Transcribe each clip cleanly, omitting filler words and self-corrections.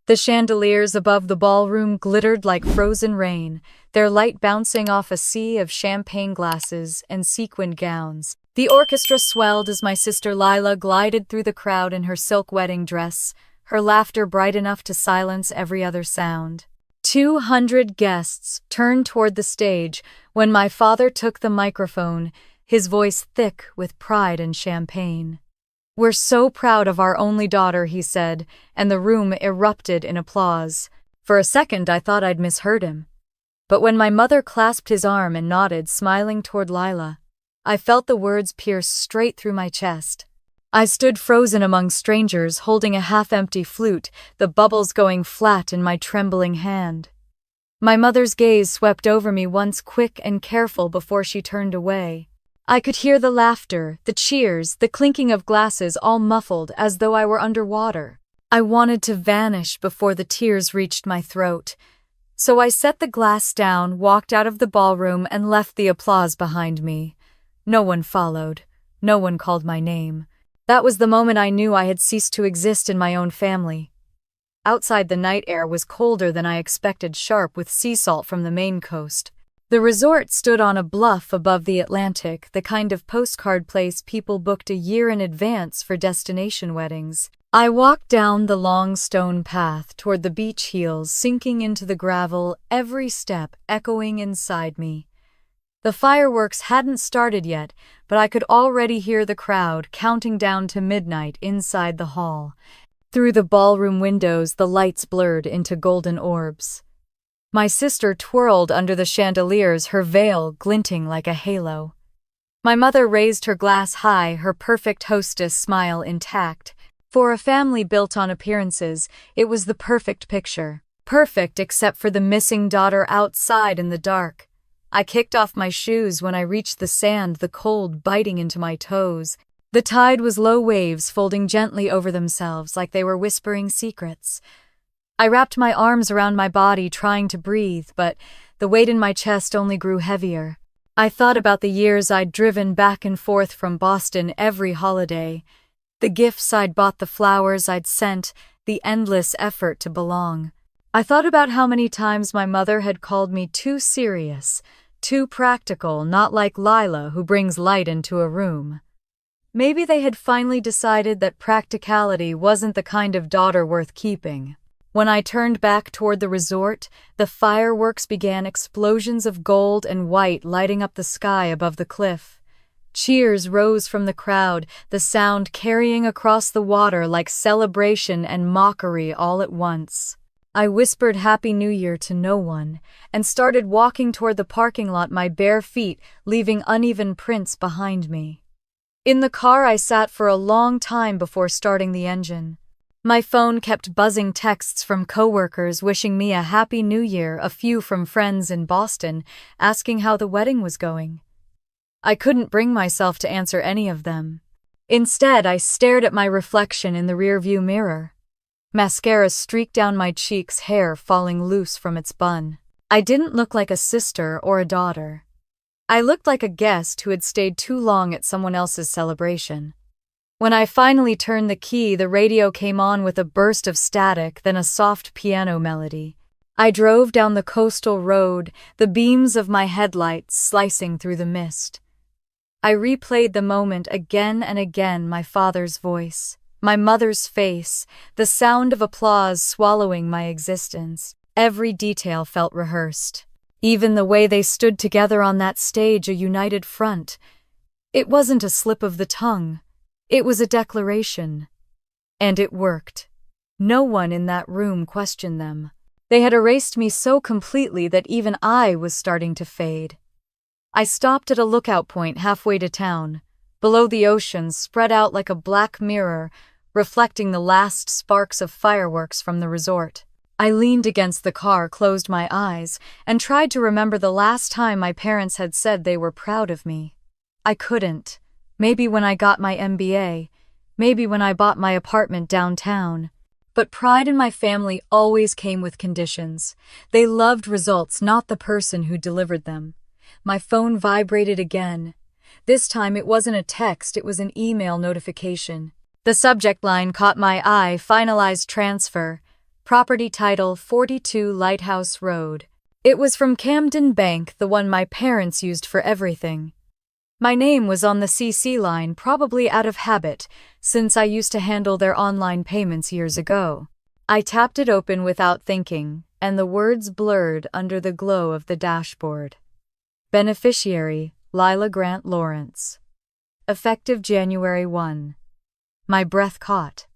The chandeliers above the ballroom glittered like frozen rain, their light bouncing off a sea of champagne glasses and sequined gowns. The orchestra swelled as my sister Lila glided through the crowd in her silk wedding dress, her laughter bright enough to silence every other sound. 200 guests turned toward the stage when my father took the microphone, his voice thick with pride and champagne. "We're so proud of our only daughter," he said, and the room erupted in applause. For a second I thought I'd misheard him. But when my mother clasped his arm and nodded, smiling toward Lila, I felt the words pierce straight through my chest. I stood frozen among strangers, holding a half-empty flute, the bubbles going flat in my trembling hand. My mother's gaze swept over me once, quick and careful, before she turned away. I could hear the laughter, the cheers, the clinking of glasses, all muffled as though I were underwater. I wanted to vanish before the tears reached my throat. So I set the glass down, walked out of the ballroom, and left the applause behind me. No one followed. No one called my name. That was the moment I knew I had ceased to exist in my own family. Outside, the night air was colder than I expected, sharp with sea salt from the Maine coast. The resort stood on a bluff above the Atlantic, the kind of postcard place people booked a year in advance for destination weddings. I walked down the long stone path toward the beach heels, sinking into the gravel, every step echoing inside me. The fireworks hadn't started yet, but I could already hear the crowd counting down to midnight inside the hall. Through the ballroom windows, the lights blurred into golden orbs. My sister twirled under the chandeliers, her veil glinting like a halo. My mother raised her glass high, her perfect hostess smile intact. For a family built on appearances, it was the perfect picture. Perfect except for the missing daughter outside in the dark. I kicked off my shoes when I reached the sand, the cold biting into my toes. The tide was low waves folding gently over themselves like they were whispering secrets. I wrapped my arms around my body, trying to breathe, but the weight in my chest only grew heavier. I thought about the years I'd driven back and forth from Boston every holiday, the gifts I'd bought, the flowers I'd sent, the endless effort to belong. I thought about how many times my mother had called me too serious, too practical, not like Lila who brings light into a room. Maybe they had finally decided that practicality wasn't the kind of daughter worth keeping. When I turned back toward the resort, the fireworks began, explosions of gold and white lighting up the sky above the cliff. Cheers rose from the crowd, the sound carrying across the water like celebration and mockery all at once. I whispered Happy New Year to no one and started walking toward the parking lot, my bare feet leaving uneven prints behind me. In the car, I sat for a long time before starting the engine. My phone kept buzzing, texts from coworkers wishing me a Happy New Year, a few from friends in Boston asking how the wedding was going. I couldn't bring myself to answer any of them. Instead, I stared at my reflection in the rearview mirror. Mascara streaked down my cheeks, hair falling loose from its bun. I didn't look like a sister or a daughter. I looked like a guest who had stayed too long at someone else's celebration. When I finally turned the key, the radio came on with a burst of static, then a soft piano melody. I drove down the coastal road, the beams of my headlights slicing through the mist. I replayed the moment again and again, my father's voice, my mother's face, the sound of applause swallowing my existence. Every detail felt rehearsed. Even the way they stood together on that stage, a united front. It wasn't a slip of the tongue. It was a declaration. And it worked. No one in that room questioned them. They had erased me so completely that even I was starting to fade. I stopped at a lookout point halfway to town. Below, the ocean spread out like a black mirror, reflecting the last sparks of fireworks from the resort. I leaned against the car, closed my eyes, and tried to remember the last time my parents had said they were proud of me. I couldn't. Maybe when I got my MBA, maybe when I bought my apartment downtown. But pride in my family always came with conditions. They loved results, not the person who delivered them. My phone vibrated again. This time it wasn't a text, it was an email notification. The subject line caught my eye: finalized transfer. Property title 42 Lighthouse Road. It was from Camden Bank, the one my parents used for everything. My name was on the CC line, probably out of habit, since I used to handle their online payments years ago. I tapped it open without thinking, and the words blurred under the glow of the dashboard. Beneficiary, Lila Grant Lawrence. Effective January 1. My breath caught.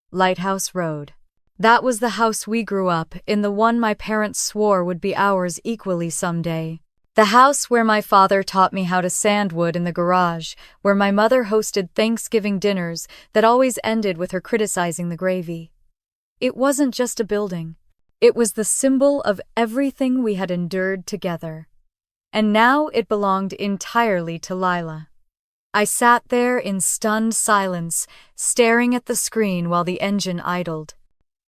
Lighthouse Road. That was the house we grew up in, the one my parents swore would be ours equally someday. The house where my father taught me how to sand wood in the garage, where my mother hosted Thanksgiving dinners that always ended with her criticizing the gravy. It wasn't just a building. It was the symbol of everything we had endured together. And now it belonged entirely to Lila. I sat there in stunned silence, staring at the screen while the engine idled.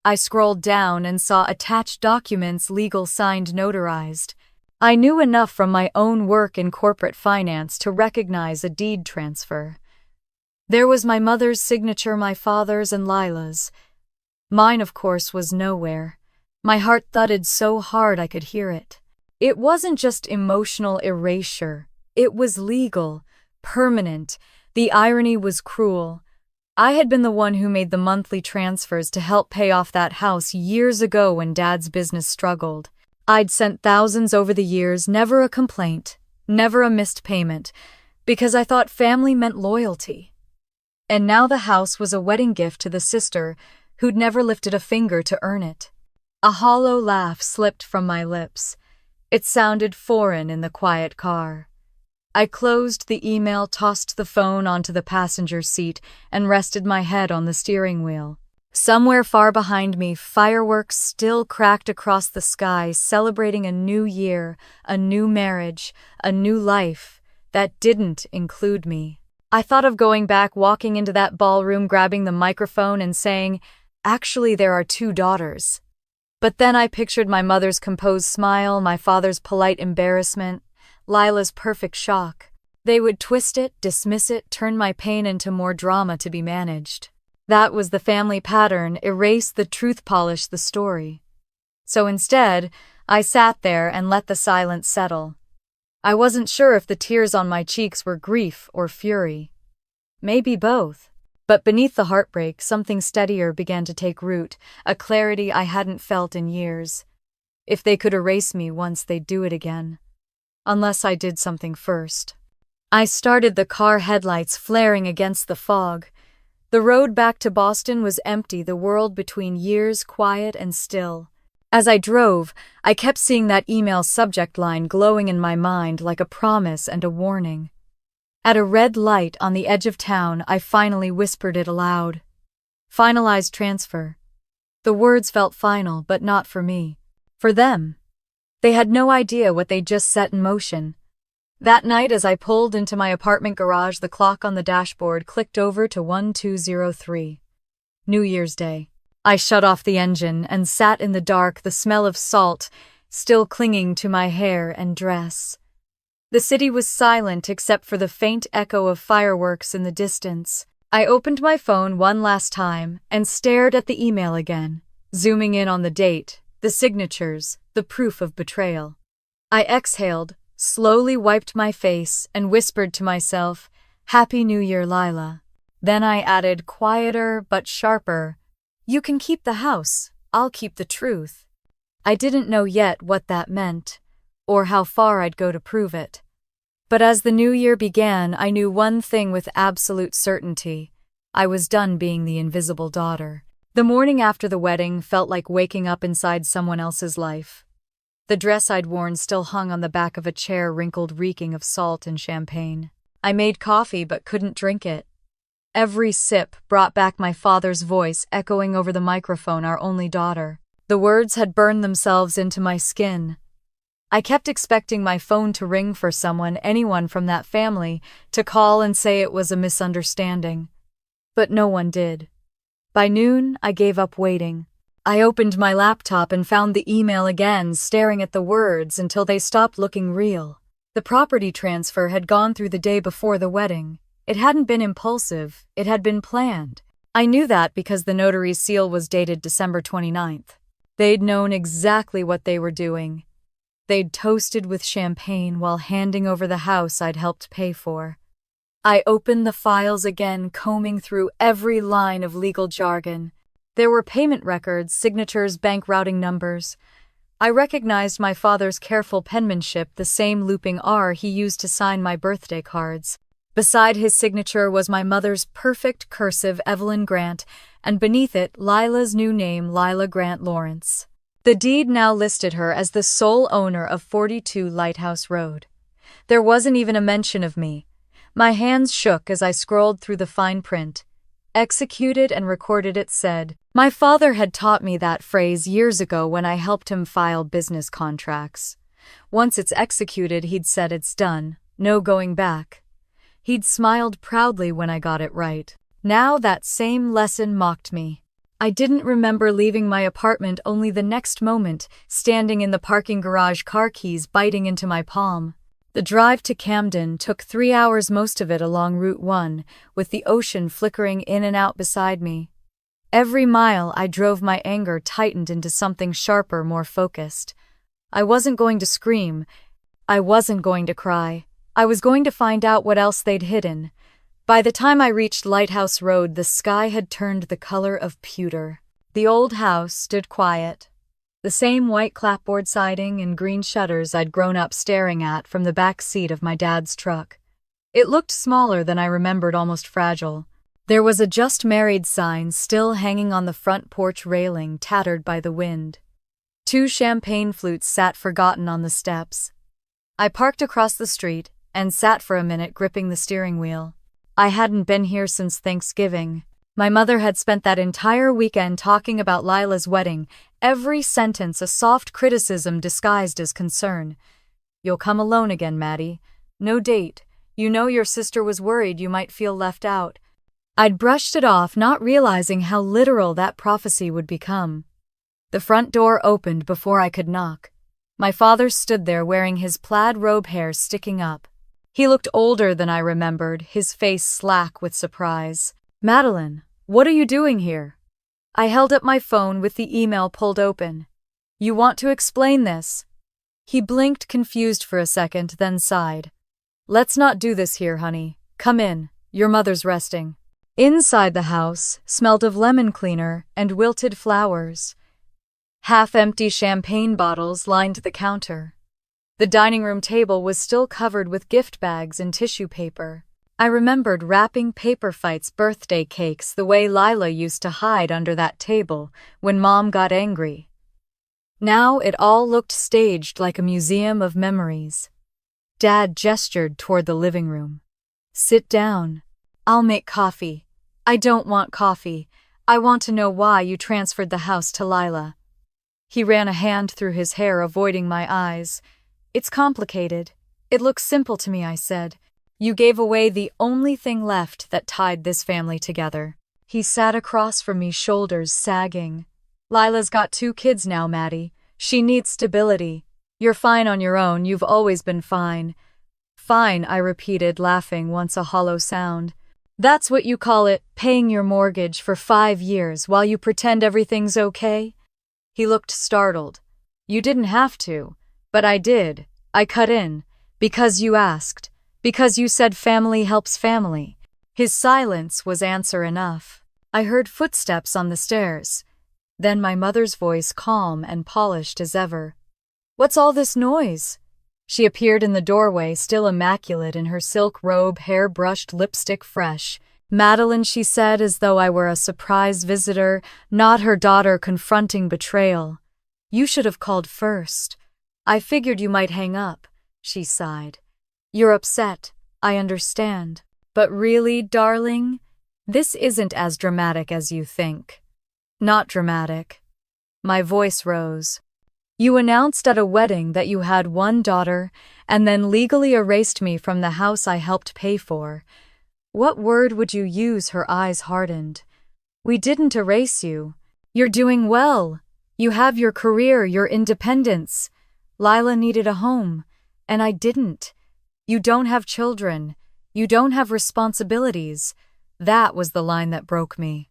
I scrolled down and saw attached documents, legal signed, notarized. I knew enough from my own work in corporate finance to recognize a deed transfer. There was my mother's signature, my father's, and Lila's. Mine, of course, was nowhere. My heart thudded so hard I could hear it. It wasn't just emotional erasure. It was legal, permanent. The irony was cruel. I had been the one who made the monthly transfers to help pay off that house years ago when Dad's business struggled. I'd sent thousands over the years, never a complaint, never a missed payment, because I thought family meant loyalty. And now the house was a wedding gift to the sister who'd never lifted a finger to earn it. A hollow laugh slipped from my lips. It sounded foreign in the quiet car. I closed the email, tossed the phone onto the passenger seat, and rested my head on the steering wheel. Somewhere far behind me, fireworks still cracked across the sky, celebrating a new year, a new marriage, a new life that didn't include me. I thought of going back, walking into that ballroom, grabbing the microphone and saying, "Actually, there are 2 daughters." But then I pictured my mother's composed smile, my father's polite embarrassment, Lila's perfect shock. They would twist it, dismiss it, turn my pain into more drama to be managed. That was the family pattern: erase the truth, polish the story. So instead, I sat there and let the silence settle. I wasn't sure if the tears on my cheeks were grief or fury. Maybe both. But beneath the heartbreak, something steadier began to take root, a clarity I hadn't felt in years. If they could erase me once, they'd do it again. Unless I did something first. I started the car, headlights flaring against the fog. The road back to Boston was empty, the world between years quiet and still. As I drove, I kept seeing that email subject line glowing in my mind like a promise and a warning. At a red light on the edge of town, I finally whispered it aloud. Finalized transfer. The words felt final, but not for me. For them. They had no idea what they'd just set in motion. That night, as I pulled into my apartment garage, the clock on the dashboard clicked over to 1203. New Year's Day. I shut off the engine and sat in the dark, the smell of salt still clinging to my hair and dress. The city was silent except for the faint echo of fireworks in the distance. I opened my phone one last time and stared at the email again, zooming in on the date, the signatures, the proof of betrayal. I exhaled, slowly wiped my face, and whispered to myself, "Happy New Year, Lila." Then I added, quieter but sharper, "You can keep the house, I'll keep the truth." I didn't know yet what that meant, or how far I'd go to prove it. But as the new year began, I knew one thing with absolute certainty. I was done being the invisible daughter. The morning after the wedding felt like waking up inside someone else's life. The dress I'd worn still hung on the back of a chair, wrinkled, reeking of salt and champagne. I made coffee but couldn't drink it. Every sip brought back my father's voice echoing over the microphone, "Our only daughter." The words had burned themselves into my skin. I kept expecting my phone to ring for someone, anyone from that family, to call and say it was a misunderstanding. But no one did. By noon, I gave up waiting. I opened my laptop and found the email again, staring at the words until they stopped looking real. The property transfer had gone through the day before the wedding. It hadn't been impulsive, it had been planned. I knew that because the notary's seal was dated December 29th. They'd known exactly what they were doing. They'd toasted with champagne while handing over the house I'd helped pay for. I opened the files again, combing through every line of legal jargon. There were payment records, signatures, bank routing numbers. I recognized my father's careful penmanship, the same looping R he used to sign my birthday cards. Beside his signature was my mother's perfect cursive Evelyn Grant, and beneath it Lila's new name, Lila Grant Lawrence. The deed now listed her as the sole owner of 42 Lighthouse Road. There wasn't even a mention of me. My hands shook as I scrolled through the fine print. Executed and recorded, it said. My father had taught me that phrase years ago when I helped him file business contracts. Once it's executed, he'd said it's done, no going back. He'd smiled proudly when I got it right. Now that same lesson mocked me. I didn't remember leaving my apartment, only the next moment, standing in the parking garage, car keys biting into my palm. The drive to Camden took 3 hours, most of it along Route 1, with the ocean flickering in and out beside me. Every mile I drove, my anger tightened into something sharper, more focused. I wasn't going to scream. I wasn't going to cry. I was going to find out what else they'd hidden. By the time I reached Lighthouse Road, the sky had turned the color of pewter. The old house stood quiet. The same white clapboard siding and green shutters I'd grown up staring at from the back seat of my dad's truck. It looked smaller than I remembered, almost fragile. There was a "Just Married" sign still hanging on the front porch railing, tattered by the wind. 2 champagne flutes sat forgotten on the steps. I parked across the street and sat for a minute, gripping the steering wheel. I hadn't been here since Thanksgiving. My mother had spent that entire weekend talking about Lila's wedding, every sentence a soft criticism disguised as concern. "You'll come alone again, Maddie. No date. You know your sister was worried you might feel left out." I'd brushed it off, not realizing how literal that prophecy would become. The front door opened before I could knock. My father stood there wearing his plaid robe, hair sticking up. He looked older than I remembered, his face slack with surprise. "Madeline, what are you doing here?" I held up my phone with the email pulled open. "You want to explain this?" He blinked, confused for a second, then sighed. "Let's not do this here, honey. Come in. Your mother's resting." Inside, the house smelled of lemon cleaner and wilted flowers. Half-empty champagne bottles lined the counter. The dining room table was still covered with gift bags and tissue paper. I remembered wrapping paper fights, birthday cakes, the way Lila used to hide under that table when Mom got angry. Now it all looked staged, like a museum of memories. Dad gestured toward the living room. "Sit down. I'll make coffee." "I don't want coffee. I want to know why you transferred the house to Lila." He ran a hand through his hair, avoiding my eyes. "It's complicated. It looks simple to me," I said. "You gave away the only thing left that tied this family together." He sat across from me, shoulders sagging. "Lila's got 2 kids now, Maddie. She needs stability. You're fine on your own. You've always been fine." "Fine," I repeated, laughing once a hollow sound. "That's what you call it, paying your mortgage for 5 years while you pretend everything's okay?" He looked startled. "You didn't have to, but I did. I cut in. Because you asked. Because you said family helps family." His silence was answer enough. I heard footsteps on the stairs. Then my mother's voice, calm and polished as ever. "What's all this noise?" She appeared in the doorway, still immaculate in her silk robe, hair brushed, lipstick fresh. "Madeline," she said, as though I were a surprise visitor, not her daughter confronting betrayal. "You should have called first. I figured you might hang up," she sighed. "You're upset. I understand. But really, darling, this isn't as dramatic as you think." "Not dramatic." My voice rose. "You announced at a wedding that you had 1 daughter and then legally erased me from the house I helped pay for. What word would you use?" Her eyes hardened. "We didn't erase you. You're doing well. You have your career, your independence. Lila needed a home, and I didn't. You don't have children. You don't have responsibilities." That was the line that broke me.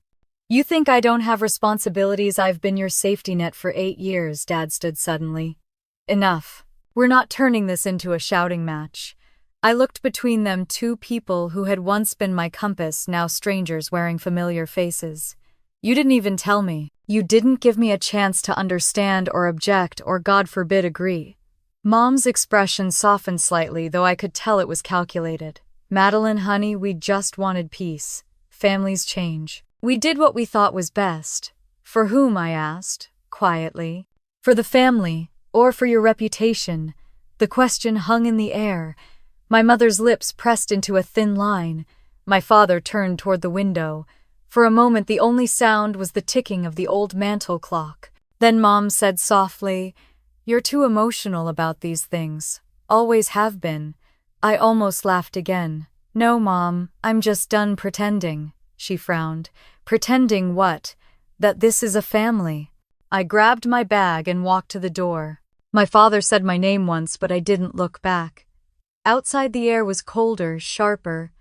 You think I don't have responsibilities? I've been your safety net for 8 years, Dad stood suddenly. Enough. We're not turning this into a shouting match. I looked between them, two people who had once been my compass, now strangers wearing familiar faces. You didn't even tell me. You didn't give me a chance to understand or object or, God forbid, agree. Mom's expression softened slightly, though I could tell it was calculated. Madeline, honey, we just wanted peace. Families change. We did what we thought was best. For whom? I asked, quietly. For the family, or for your reputation? The question hung in the air. My mother's lips pressed into a thin line. My father turned toward the window. For a moment the only sound was the ticking of the old mantel clock. Then Mom said softly, "You're too emotional about these things. Always have been." I almost laughed again. "No, Mom, I'm just done pretending." She frowned. "Pretending what? That this is a family." I grabbed my bag and walked to the door. My father said my name once, but I didn't look back. Outside the air was colder, sharper.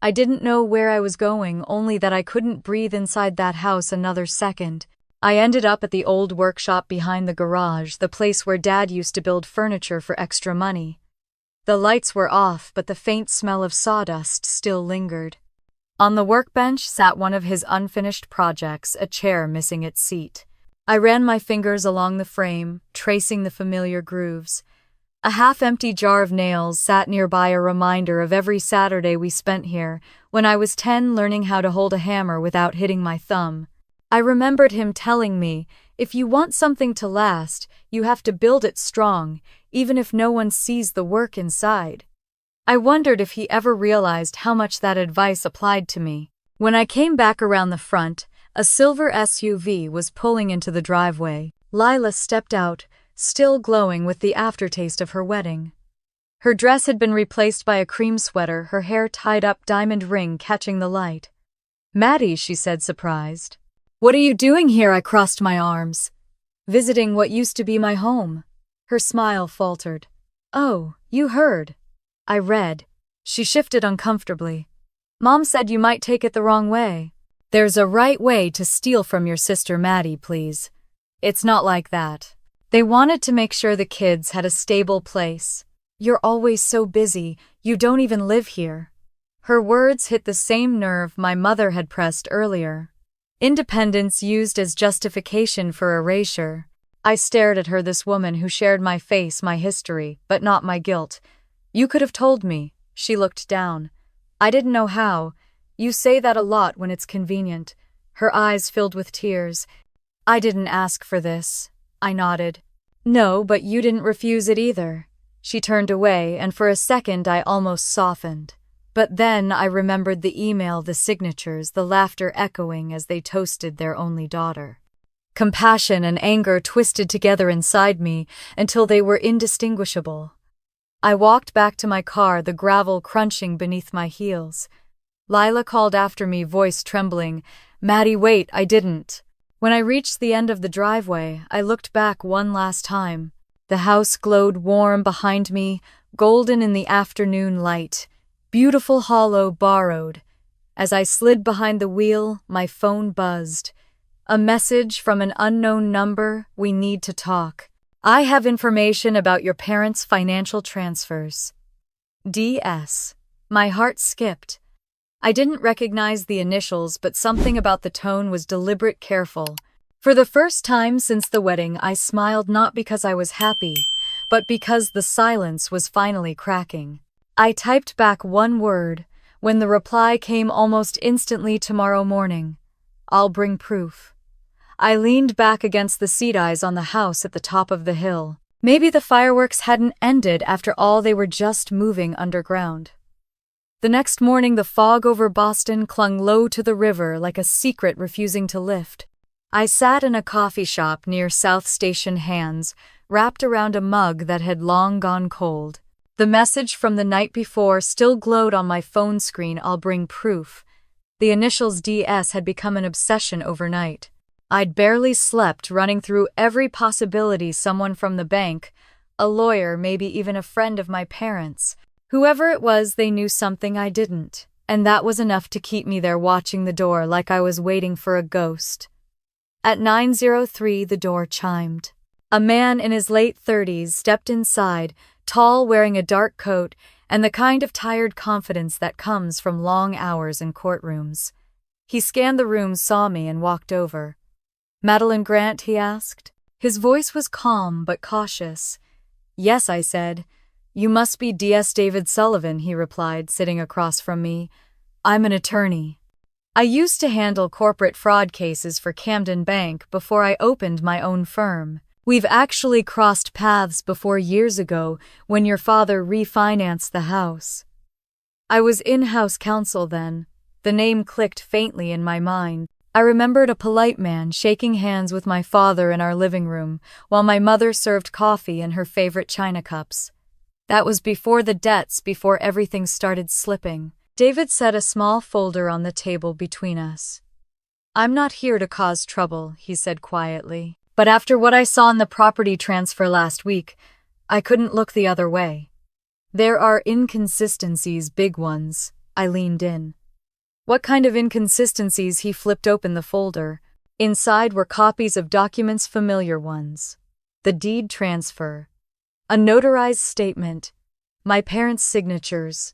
I didn't know where I was going, only that I couldn't breathe inside that house another second. I ended up at the old workshop behind the garage, the place where Dad used to build furniture for extra money. The lights were off, but the faint smell of sawdust still lingered. On the workbench sat one of his unfinished projects, a chair missing its seat. I ran my fingers along the frame, tracing the familiar grooves. A half-empty jar of nails sat nearby, a reminder of every Saturday we spent here, when I was 10, learning how to hold a hammer without hitting my thumb. I remembered him telling me, if you want something to last, you have to build it strong, even if no one sees the work inside. I wondered if he ever realized how much that advice applied to me. When I came back around the front, a silver SUV was pulling into the driveway. Lila stepped out, still glowing with the aftertaste of her wedding. Her dress had been replaced by a cream sweater, her hair tied up, diamond ring catching the light. "Maddie," she said, surprised. "What are you doing here?" I crossed my arms. "Visiting what used to be my home." Her smile faltered. "Oh, you heard." I read. She shifted uncomfortably. "Mom said you might take it the wrong way." "There's a right way to steal from your sister, Maddie, please. It's not like that. They wanted to make sure the kids had a stable place. You're always so busy, you don't even live here." Her words hit the same nerve my mother had pressed earlier. Independence used as justification for erasure. I stared at her, this woman who shared my face, my history, but not my guilt. "You could have told me." She looked down. "I didn't know how. You say that a lot when it's convenient." Her eyes filled with tears. "I didn't ask for this." I nodded. "No, but you didn't refuse it either." She turned away, and for a second I almost softened. But then I remembered the email, the signatures, the laughter echoing as they toasted their only daughter. Compassion and anger twisted together inside me until they were indistinguishable. I walked back to my car, the gravel crunching beneath my heels. Lila called after me, voice trembling, "Maddie, wait." I didn't. When I reached the end of the driveway, I looked back one last time. The house glowed warm behind me, golden in the afternoon light. Beautiful, hollow, borrowed. As I slid behind the wheel, my phone buzzed. A message from an unknown number: "We need to talk. I have information about your parents' financial transfers." DS. My heart skipped. I didn't recognize the initials, but something about the tone was deliberate, careful. For the first time since the wedding, I smiled, not because I was happy, but because the silence was finally cracking. I typed back one word. When the reply came almost instantly: "Tomorrow morning. I'll bring proof." I leaned back against the seat, eyes on the house at the top of the hill. Maybe the fireworks hadn't ended after all, they were just moving underground. The next morning, the fog over Boston clung low to the river like a secret refusing to lift. I sat in a coffee shop near South Station, hands wrapped around a mug that had long gone cold. The message from the night before still glowed on my phone screen: "I'll bring proof." The initials DS had become an obsession overnight. I'd barely slept, running through every possibility: someone from the bank, a lawyer, maybe even a friend of my parents. Whoever it was, they knew something I didn't. and that was enough to keep me there watching the door like I was waiting for a ghost. At 9:03, the door chimed. A man in his late 30s stepped inside, tall, wearing a dark coat, and the kind of tired confidence that comes from long hours in courtrooms. He scanned the room, saw me, and walked over. "Madeline Grant?" he asked. His voice was calm but cautious. "Yes," I said. "You must be D.S. David Sullivan," he replied, sitting across from me. "I'm an attorney. I used to handle corporate fraud cases for Camden Bank before I opened my own firm. We've actually crossed paths before years ago when your father refinanced the house." I was in-house counsel then. The name clicked faintly in my mind. I remembered a polite man shaking hands with my father in our living room while my mother served coffee in her favorite china cups. That was before the debts, before everything started slipping. David set a small folder on the table between us. "I'm not here to cause trouble," he said quietly. "But after what I saw in the property transfer last week, I couldn't look the other way. There are inconsistencies, big ones." I leaned in. "What kind of inconsistencies?" He flipped open the folder. Inside were copies of documents, familiar ones. The deed transfer, a notarized statement, my parents' signatures,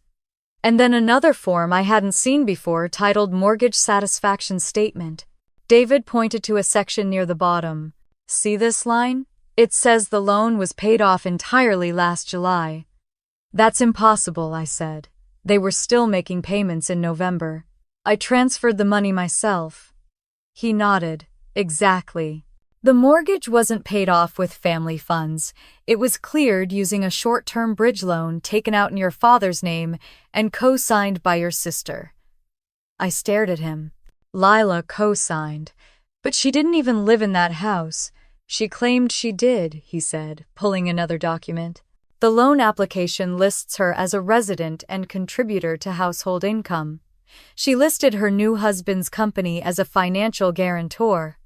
and then another form I hadn't seen before titled Mortgage Satisfaction Statement. David pointed to a section near the bottom. "See this line? It says the loan was paid off entirely last July." "That's impossible," I said. "They were still making payments in November. I transferred the money myself." He nodded. "Exactly. The mortgage wasn't paid off with family funds. It was cleared using a short-term bridge loan taken out in your father's name and co-signed by your sister." I stared at him. "Lila co-signed. But she didn't even live in that house." "She claimed she did," he said, pulling another document. "The loan application lists her as a resident and contributor to household income. She listed her new husband's company as a financial guarantor."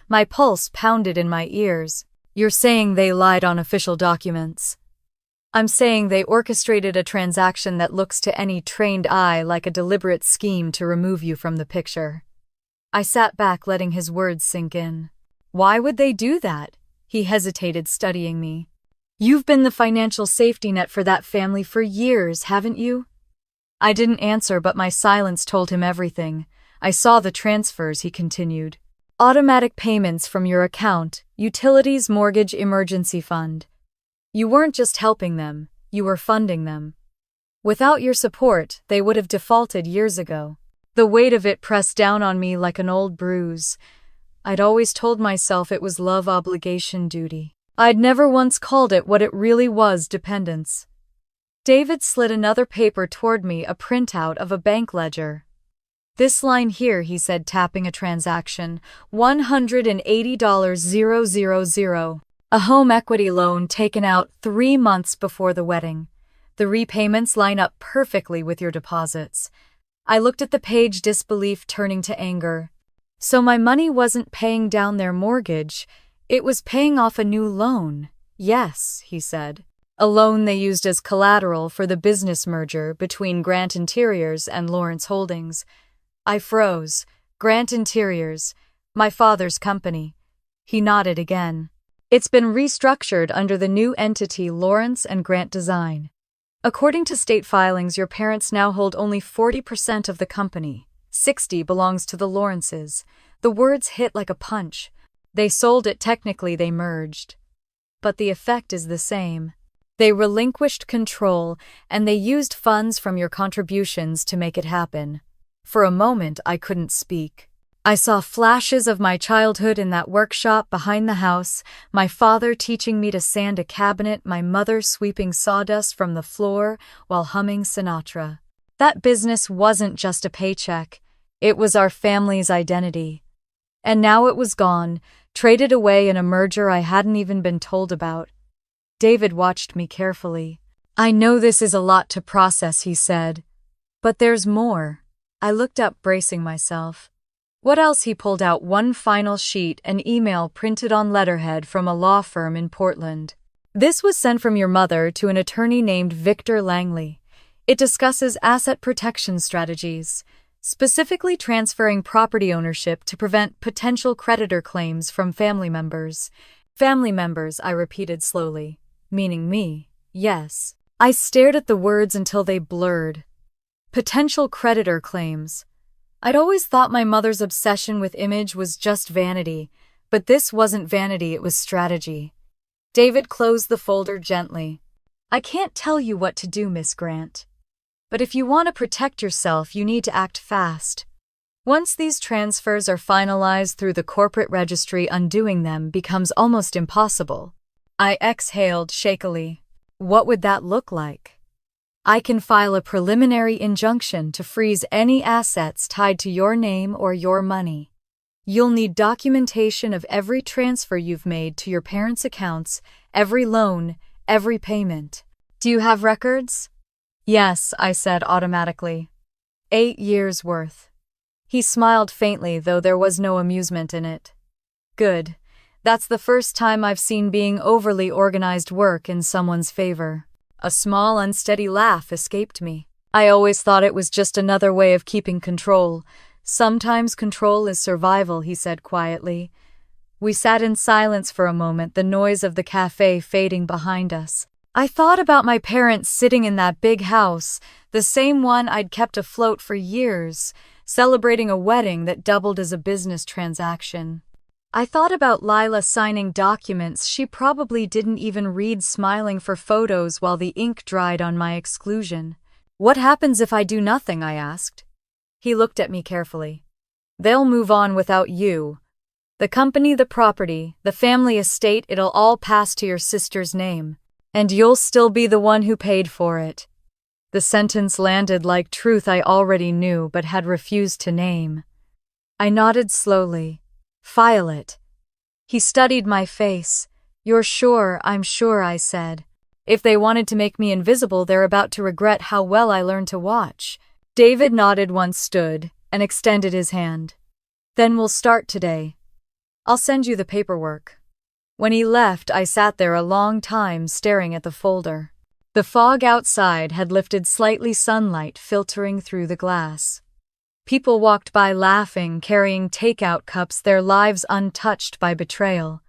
My pulse pounded in my ears. "You're saying they lied on official documents?" "I'm saying they orchestrated a transaction that looks to any trained eye like a deliberate scheme to remove you from the picture." I sat back, letting his words sink in. "Why would they do that?" He hesitated, studying me. "You've been the financial safety net for that family for years, haven't you?" I didn't answer, but my silence told him everything. "I saw the transfers," he continued. "Automatic payments from your account, utilities, mortgage, emergency fund. You weren't just helping them, you were funding them. Without your support, they would have defaulted years ago." The weight of it pressed down on me like an old bruise. I'd always told myself it was love, obligation, duty. I'd never once called it what it really was: dependence. David slid another paper toward me, a printout of a bank ledger. "This line here," he said, tapping a transaction, $180,000. A home equity loan taken out 3 months before the wedding. The repayments line up perfectly with your deposits." I looked at the page, disbelief turning to anger. So my money wasn't paying down their mortgage, it was paying off a new loan. "Yes," he said. "A loan they used as collateral for the business merger between Grant Interiors and Lawrence Holdings." I froze. "Grant Interiors, my father's company." He nodded again. "It's been restructured under the new entity Lawrence and Grant Design. According to state filings, your parents now hold only 40% of the company. 60% belongs to the Lawrences." The words hit like a punch. They sold it, technically they merged. But the effect is the same. They relinquished control, and they used funds from your contributions to make it happen. For a moment, I couldn't speak. I saw flashes of my childhood in that workshop behind the house, my father teaching me to sand a cabinet, my mother sweeping sawdust from the floor while humming Sinatra. That business wasn't just a paycheck, it was our family's identity. And now it was gone, traded away in a merger I hadn't even been told about. David watched me carefully. "I know this is a lot to process," he said. "But there's more." I looked up, bracing myself. "What else?" He pulled out one final sheet, an email printed on letterhead from a law firm in Portland. "This was sent from your mother to an attorney named Victor Langley. It discusses asset protection strategies, specifically transferring property ownership to prevent potential creditor claims from family members. Family members, I repeated slowly. Meaning me, yes. I stared at the words until they blurred. Potential creditor claims. I'd always thought my mother's obsession with image was just vanity, but this wasn't vanity, it was strategy. David closed the folder gently. I can't tell you what to do, Miss Grant. But if you want to protect yourself, you need to act fast. Once these transfers are finalized through the corporate registry, undoing them becomes almost impossible. I exhaled shakily. What would that look like? I can file a preliminary injunction to freeze any assets tied to your name or your money. You'll need documentation of every transfer you've made to your parents' accounts, every loan, every payment. Do you have records? Yes, I said automatically. 8 years' worth. He smiled faintly, though there was no amusement in it. Good. That's the first time I've seen being overly organized work in someone's favor. A small, unsteady laugh escaped me. I always thought it was just another way of keeping control. Sometimes control is survival, he said quietly. We sat in silence for a moment, the noise of the cafe fading behind us. I thought about my parents sitting in that big house, the same one I'd kept afloat for years, celebrating a wedding that doubled as a business transaction. I thought about Lila signing documents she probably didn't even read, smiling for photos while the ink dried on my exclusion. What happens if I do nothing? I asked. He looked at me carefully. They'll move on without you. The company, the property, the family estate, it'll all pass to your sister's name. And you'll still be the one who paid for it. The sentence landed like truth I already knew but had refused to name. I nodded slowly. File it. He studied my face. You're sure? I'm sure, I said. If they wanted to make me invisible, they're about to regret how well I learned to watch. David nodded once, stood, and extended his hand. Then we'll start today. I'll send you the paperwork. When he left, I sat there a long time staring at the folder. The fog outside had lifted slightly, sunlight filtering through the glass. People walked by laughing, carrying takeout cups, their lives untouched by betrayal.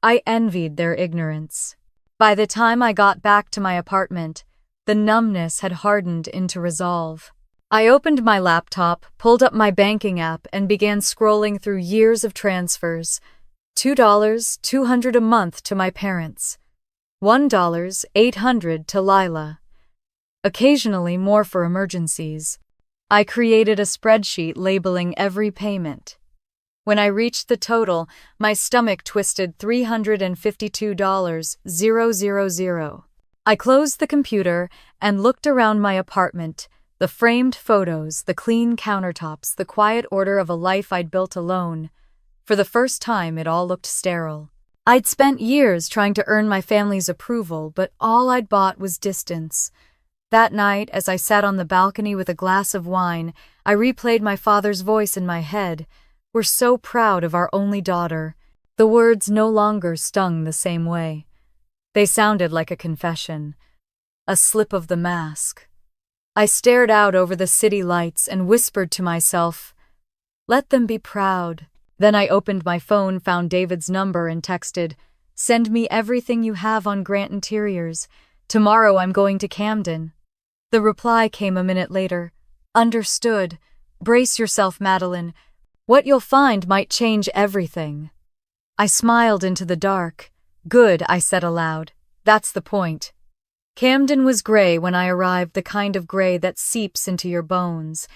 I envied their ignorance. By the time I got back to my apartment, the numbness had hardened into resolve. I opened my laptop, pulled up my banking app, and began scrolling through years of transfers. $2, $200 a month to my parents. $1, $800 to Lila. Occasionally more for emergencies. I created a spreadsheet labeling every payment. When I reached the total, my stomach twisted. $352,000. I closed the computer and looked around my apartment, the framed photos, the clean countertops, the quiet order of a life I'd built alone. For the first time, it all looked sterile. I'd spent years trying to earn my family's approval, but all I'd bought was distance. That night, as I sat on the balcony with a glass of wine, I replayed my father's voice in my head. We're so proud of our only daughter. The words no longer stung the same way. They sounded like a confession, a slip of the mask. I stared out over the city lights and whispered to myself, let them be proud. Then I opened my phone, found David's number, and texted, send me everything you have on Grant Interiors. Tomorrow I'm going to Camden. The reply came a minute later. Understood. Brace yourself, Madeline. What you'll find might change everything. I smiled into the dark. Good, I said aloud. That's the point. Camden was gray when I arrived, the kind of gray that seeps into your bones.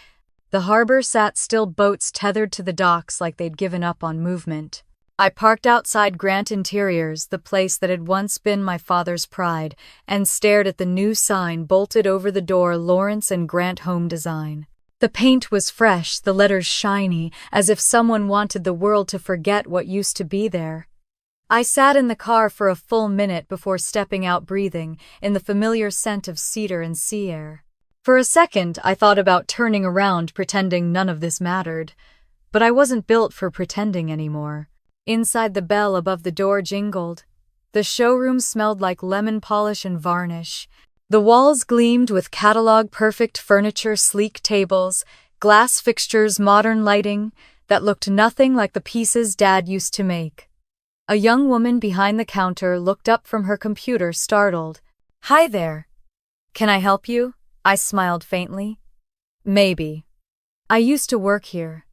The harbor sat still, boats tethered to the docks like they'd given up on movement. I parked outside Grant Interiors, the place that had once been my father's pride, and stared at the new sign bolted over the door, Lawrence and Grant Home Design. The paint was fresh, the letters shiny, as if someone wanted the world to forget what used to be there. I sat in the car for a full minute before stepping out, breathing in the familiar scent of cedar and sea air. For a second, I thought about turning around, pretending none of this mattered. But I wasn't built for pretending anymore. Inside, the bell above the door jingled. The showroom smelled like lemon polish and varnish. The walls gleamed with catalog-perfect furniture, sleek tables, glass fixtures, modern lighting that looked nothing like the pieces Dad used to make. A young woman behind the counter looked up from her computer, startled. "Hi there. Can I help you?" I smiled faintly. "Maybe. I used to work here."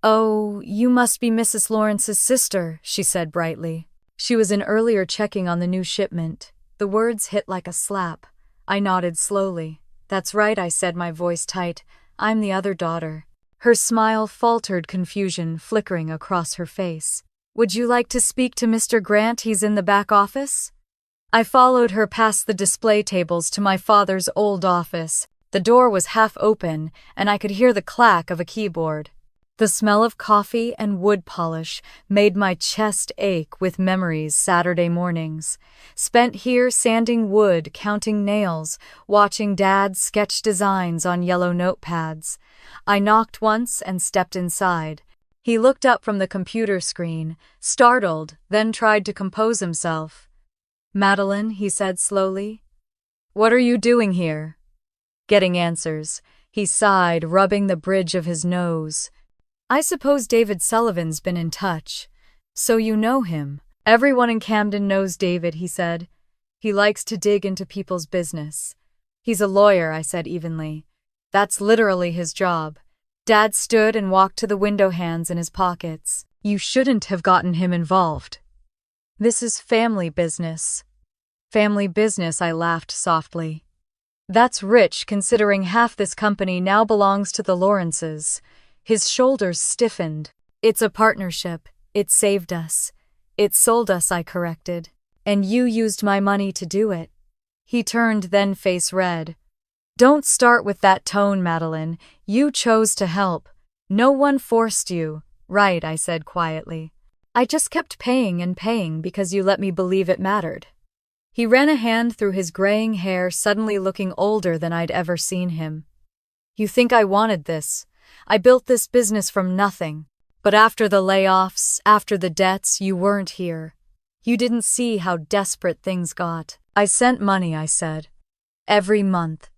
"Oh, you must be Mrs. Lawrence's sister," she said brightly. She was in earlier checking on the new shipment. The words hit like a slap. I nodded slowly. "That's right," I said, my voice tight. "I'm the other daughter." Her smile faltered, confusion flickering across her face. "Would you like to speak to Mr. Grant? He's in the back office." I followed her past the display tables to my father's old office. The door was half open, and I could hear the clack of a keyboard. The smell of coffee and wood polish made my chest ache with memories. Saturday mornings spent here sanding wood, counting nails, watching Dad sketch designs on yellow notepads. I knocked once and stepped inside. He looked up from the computer screen, startled, then tried to compose himself. "Madeline," he said slowly, "what are you doing here?" "Getting answers," he sighed, rubbing the bridge of his nose. "I suppose David Sullivan's been in touch. So you know him." "Everyone in Camden knows David," he said. "He likes to dig into people's business." "He's a lawyer," I said evenly. "That's literally his job." Dad stood and walked to the window, hands in his pockets. "You shouldn't have gotten him involved. This is family business." "Family business," I laughed softly. "That's rich, considering half this company now belongs to the Lawrences." His shoulders stiffened. "It's a partnership. It saved us. It sold us," I corrected. "And you used my money to do it." He turned, then face red. "Don't start with that tone, Madeline. You chose to help. No one forced you." "Right," I said quietly. "I just kept paying and paying because you let me believe it mattered." He ran a hand through his graying hair, suddenly looking older than I'd ever seen him. "You think I wanted this? I built this business from nothing. But after the layoffs, after the debts, you weren't here. You didn't see how desperate things got." "I sent money," I said. "Every month.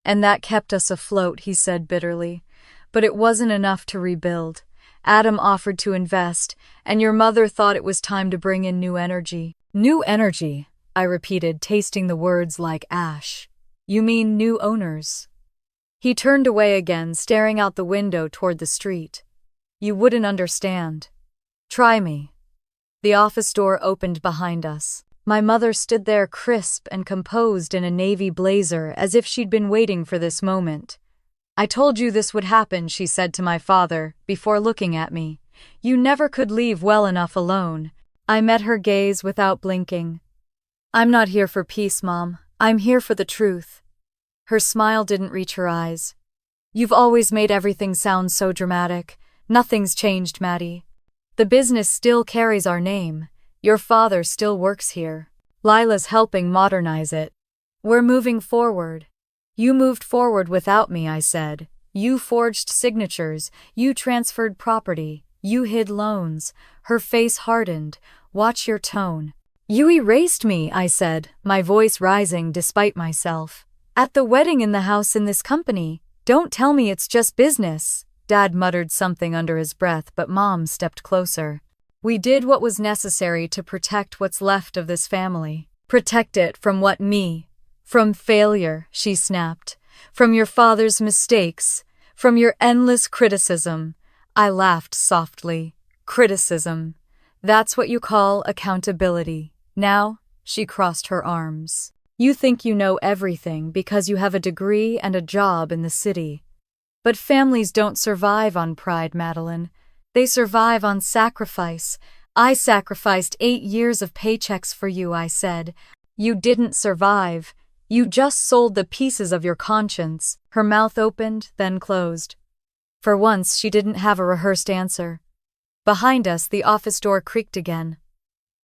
And that kept us afloat," he said bitterly. "But it wasn't enough to rebuild. Adam offered to invest, and your mother thought it was time to bring in new energy." "New energy," I repeated, tasting the words like ash. "You mean new owners?" He turned away again, staring out the window toward the street. "You wouldn't understand. Try me." The office door opened behind us. My mother stood there, crisp and composed in a navy blazer, as if she'd been waiting for this moment. "I told you this would happen," she said to my father, before looking at me. "You never could leave well enough alone." I met her gaze without blinking. "I'm not here for peace, Mom. I'm here for the truth." Her smile didn't reach her eyes. "You've always made everything sound so dramatic. Nothing's changed, Maddie. The business still carries our name. Your father still works here. Lila's helping modernize it. We're moving forward." "You moved forward without me," I said. "You forged signatures. You transferred property. You hid loans." Her face hardened. "Watch your tone." "You erased me," I said, my voice rising despite myself. "At the wedding, in the house, in this company. Don't tell me it's just business." Dad muttered something under his breath, but Mom stepped closer. "We did what was necessary to protect what's left of this family." "Protect it from what, me?" "From failure," she snapped. "From your father's mistakes. From your endless criticism." I laughed softly. "Criticism. That's what you call accountability. Now?" She crossed her arms. "You think you know everything because you have a degree and a job in the city. But families don't survive on pride, Madeline. They survive on sacrifice. I sacrificed 8 years of paychecks for you," I said. "You didn't survive. You just sold the pieces of your conscience." Her mouth opened, then closed. For once, she didn't have a rehearsed answer. Behind us, the office door creaked again.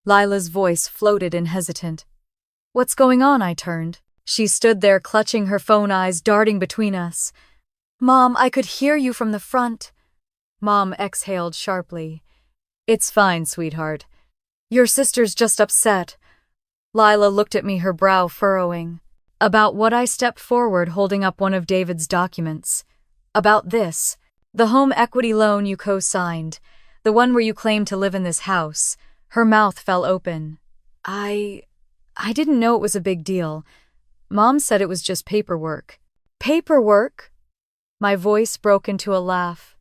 Lila's voice floated in hesitant. "What's going on?" I turned. She stood there, clutching her phone, eyes darting between us. "Mom, I could hear you from the front." Mom exhaled sharply. "It's fine, sweetheart. Your sister's just upset." Lila looked at me, her brow furrowing. About what? I stepped forward, holding up one of David's documents. About this. The home equity loan you co-signed. The one where you claimed to live in this house. Her mouth fell open. I didn't know it was a big deal. Mom said it was just paperwork. Paperwork? My voice broke into a laugh.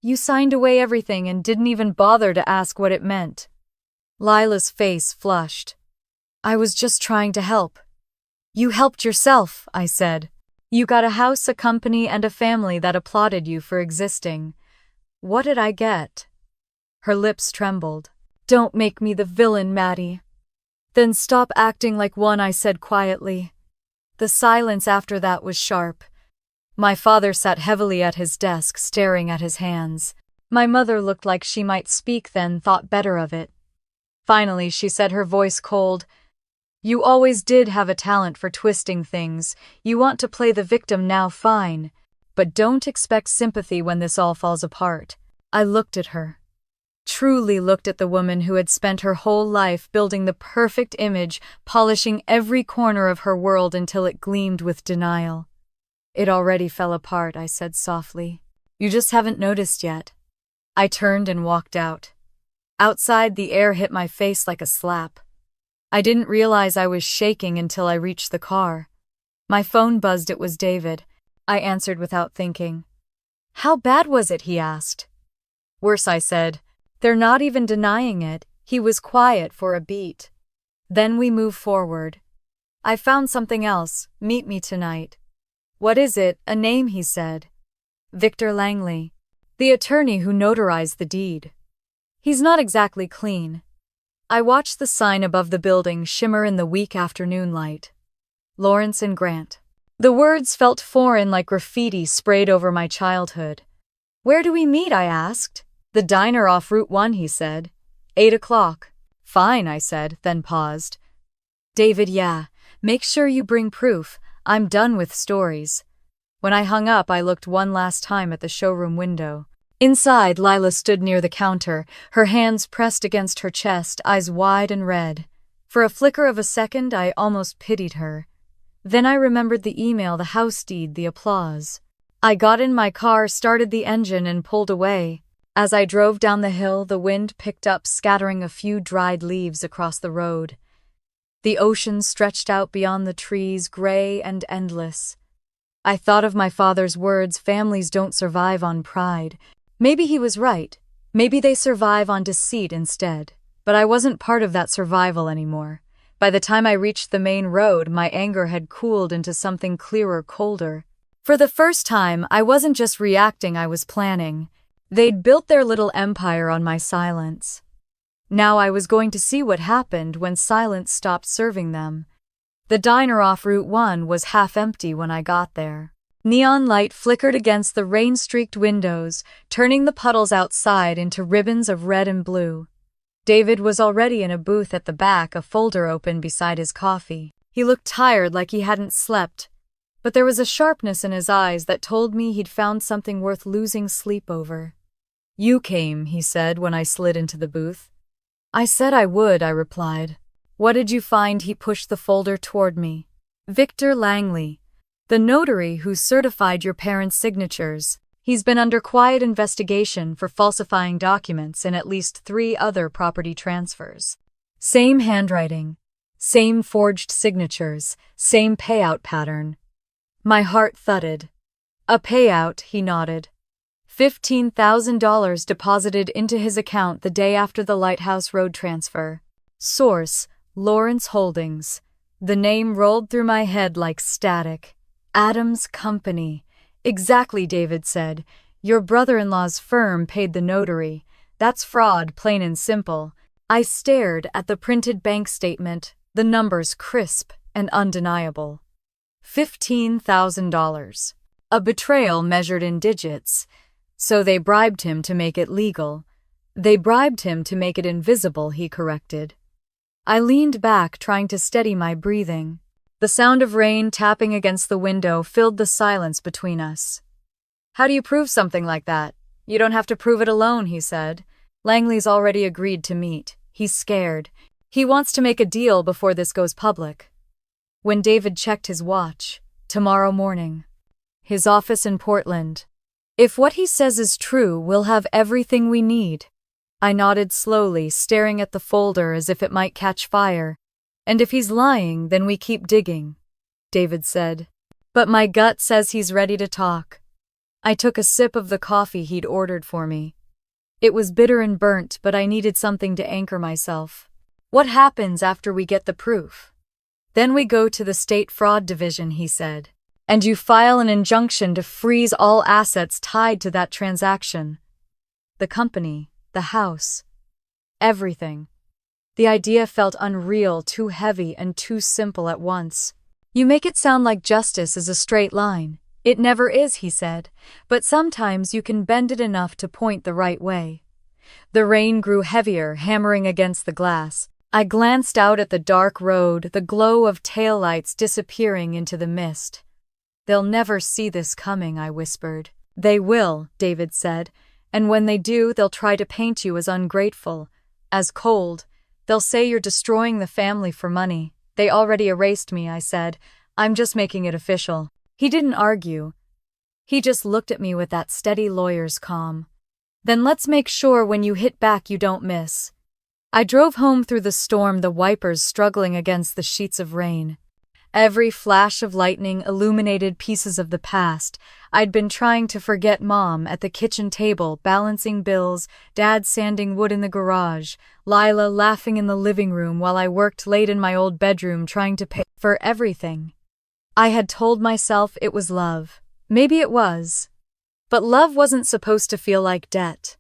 You signed away everything and didn't even bother to ask what it meant. Lila's face flushed. I was just trying to help. You helped yourself, I said. You got a house, a company, and a family that applauded you for existing. What did I get? Her lips trembled. Don't make me the villain, Maddie. Then stop acting like one, I said quietly. The silence after that was sharp. My father sat heavily at his desk, staring at his hands. My mother looked like she might speak, then thought better of it. Finally, she said, her voice cold, You always did have a talent for twisting things. You want to play the victim now, fine. But don't expect sympathy when this all falls apart. I looked at her. Truly looked at the woman who had spent her whole life building the perfect image, polishing every corner of her world until it gleamed with denial. It already fell apart, I said softly. You just haven't noticed yet. I turned and walked out. Outside, the air hit my face like a slap. I didn't realize I was shaking until I reached the car. My phone buzzed. It was David. I answered without thinking. How bad was it? He asked. Worse, I said. They're not even denying it. He was quiet for a beat. Then we moved forward. I found something else. Meet me tonight. What is it? A name, he said. Victor Langley. The attorney who notarized the deed. He's not exactly clean. I watched the sign above the building shimmer in the weak afternoon light. Lawrence and Grant. The words felt foreign, like graffiti sprayed over my childhood. Where do we meet? I asked. The diner off Route 1, he said. 8 o'clock. Fine, I said, then paused. David, yeah. Make sure you bring proof. I'm done with stories. When I hung up, I looked one last time at the showroom window. Inside, Lila stood near the counter, her hands pressed against her chest, eyes wide and red. For a flicker of a second, I almost pitied her. Then I remembered the email, the house deed, the applause. I got in my car, started the engine, and pulled away. As I drove down the hill, the wind picked up, scattering a few dried leaves across the road. The ocean stretched out beyond the trees, gray and endless. I thought of my father's words, families don't survive on pride. Maybe he was right. Maybe they survive on deceit instead. But I wasn't part of that survival anymore. By the time I reached the main road, my anger had cooled into something clearer, colder. For the first time, I wasn't just reacting, I was planning. They'd built their little empire on my silence. Now I was going to see what happened when silence stopped serving them. The diner off Route 1 was half empty when I got there. Neon light flickered against the rain-streaked windows, turning the puddles outside into ribbons of red and blue. David was already in a booth at the back, a folder open beside his coffee. He looked tired, like he hadn't slept, but there was a sharpness in his eyes that told me he'd found something worth losing sleep over. You came, he said when I slid into the booth. I said I would, I replied. What did you find? He pushed the folder toward me. Victor Langley, the notary who certified your parents' signatures. He's been under quiet investigation for falsifying documents in at least 3 other property transfers. Same handwriting, same forged signatures, same payout pattern. My heart thudded. A payout, he nodded. $15,000 deposited into his account the day after the Lighthouse Road transfer. Source, Lawrence Holdings. The name rolled through my head like static. Adams Company. Exactly, David said. Your brother-in-law's firm paid the notary. That's fraud, plain and simple. I stared at the printed bank statement, the numbers crisp and undeniable. $15,000. A betrayal measured in digits. So they bribed him to make it legal. They bribed him to make it invisible, he corrected. I leaned back, trying to steady my breathing. The sound of rain tapping against the window filled the silence between us. How do you prove something like that? You don't have to prove it alone, he said. Langley's already agreed to meet. He's scared. He wants to make a deal before this goes public. When David checked his watch, tomorrow morning. His office in Portland. If what he says is true, we'll have everything we need. I nodded slowly, staring at the folder as if it might catch fire. And if he's lying, then we keep digging, David said. But my gut says he's ready to talk. I took a sip of the coffee he'd ordered for me. It was bitter and burnt, but I needed something to anchor myself. What happens after we get the proof? Then we go to the state fraud division, he said. And you file an injunction to freeze all assets tied to that transaction. The company, the house, everything. The idea felt unreal, too heavy and too simple at once. You make it sound like justice is a straight line. It never is, he said, but sometimes you can bend it enough to point the right way. The rain grew heavier, hammering against the glass. I glanced out at the dark road, the glow of taillights disappearing into the mist. They'll never see this coming, I whispered. They will, David said, and when they do, they'll try to paint you as ungrateful, as cold. They'll say you're destroying the family for money. They already erased me, I said. I'm just making it official. He didn't argue. He just looked at me with that steady lawyer's calm. Then let's make sure when you hit back you don't miss. I drove home through the storm, the wipers struggling against the sheets of rain. Every flash of lightning illuminated pieces of the past. I'd been trying to forget Mom at the kitchen table, balancing bills, Dad sanding wood in the garage, Lila laughing in the living room while I worked late in my old bedroom trying to pay for everything. I had told myself it was love. Maybe it was. But love wasn't supposed to feel like debt.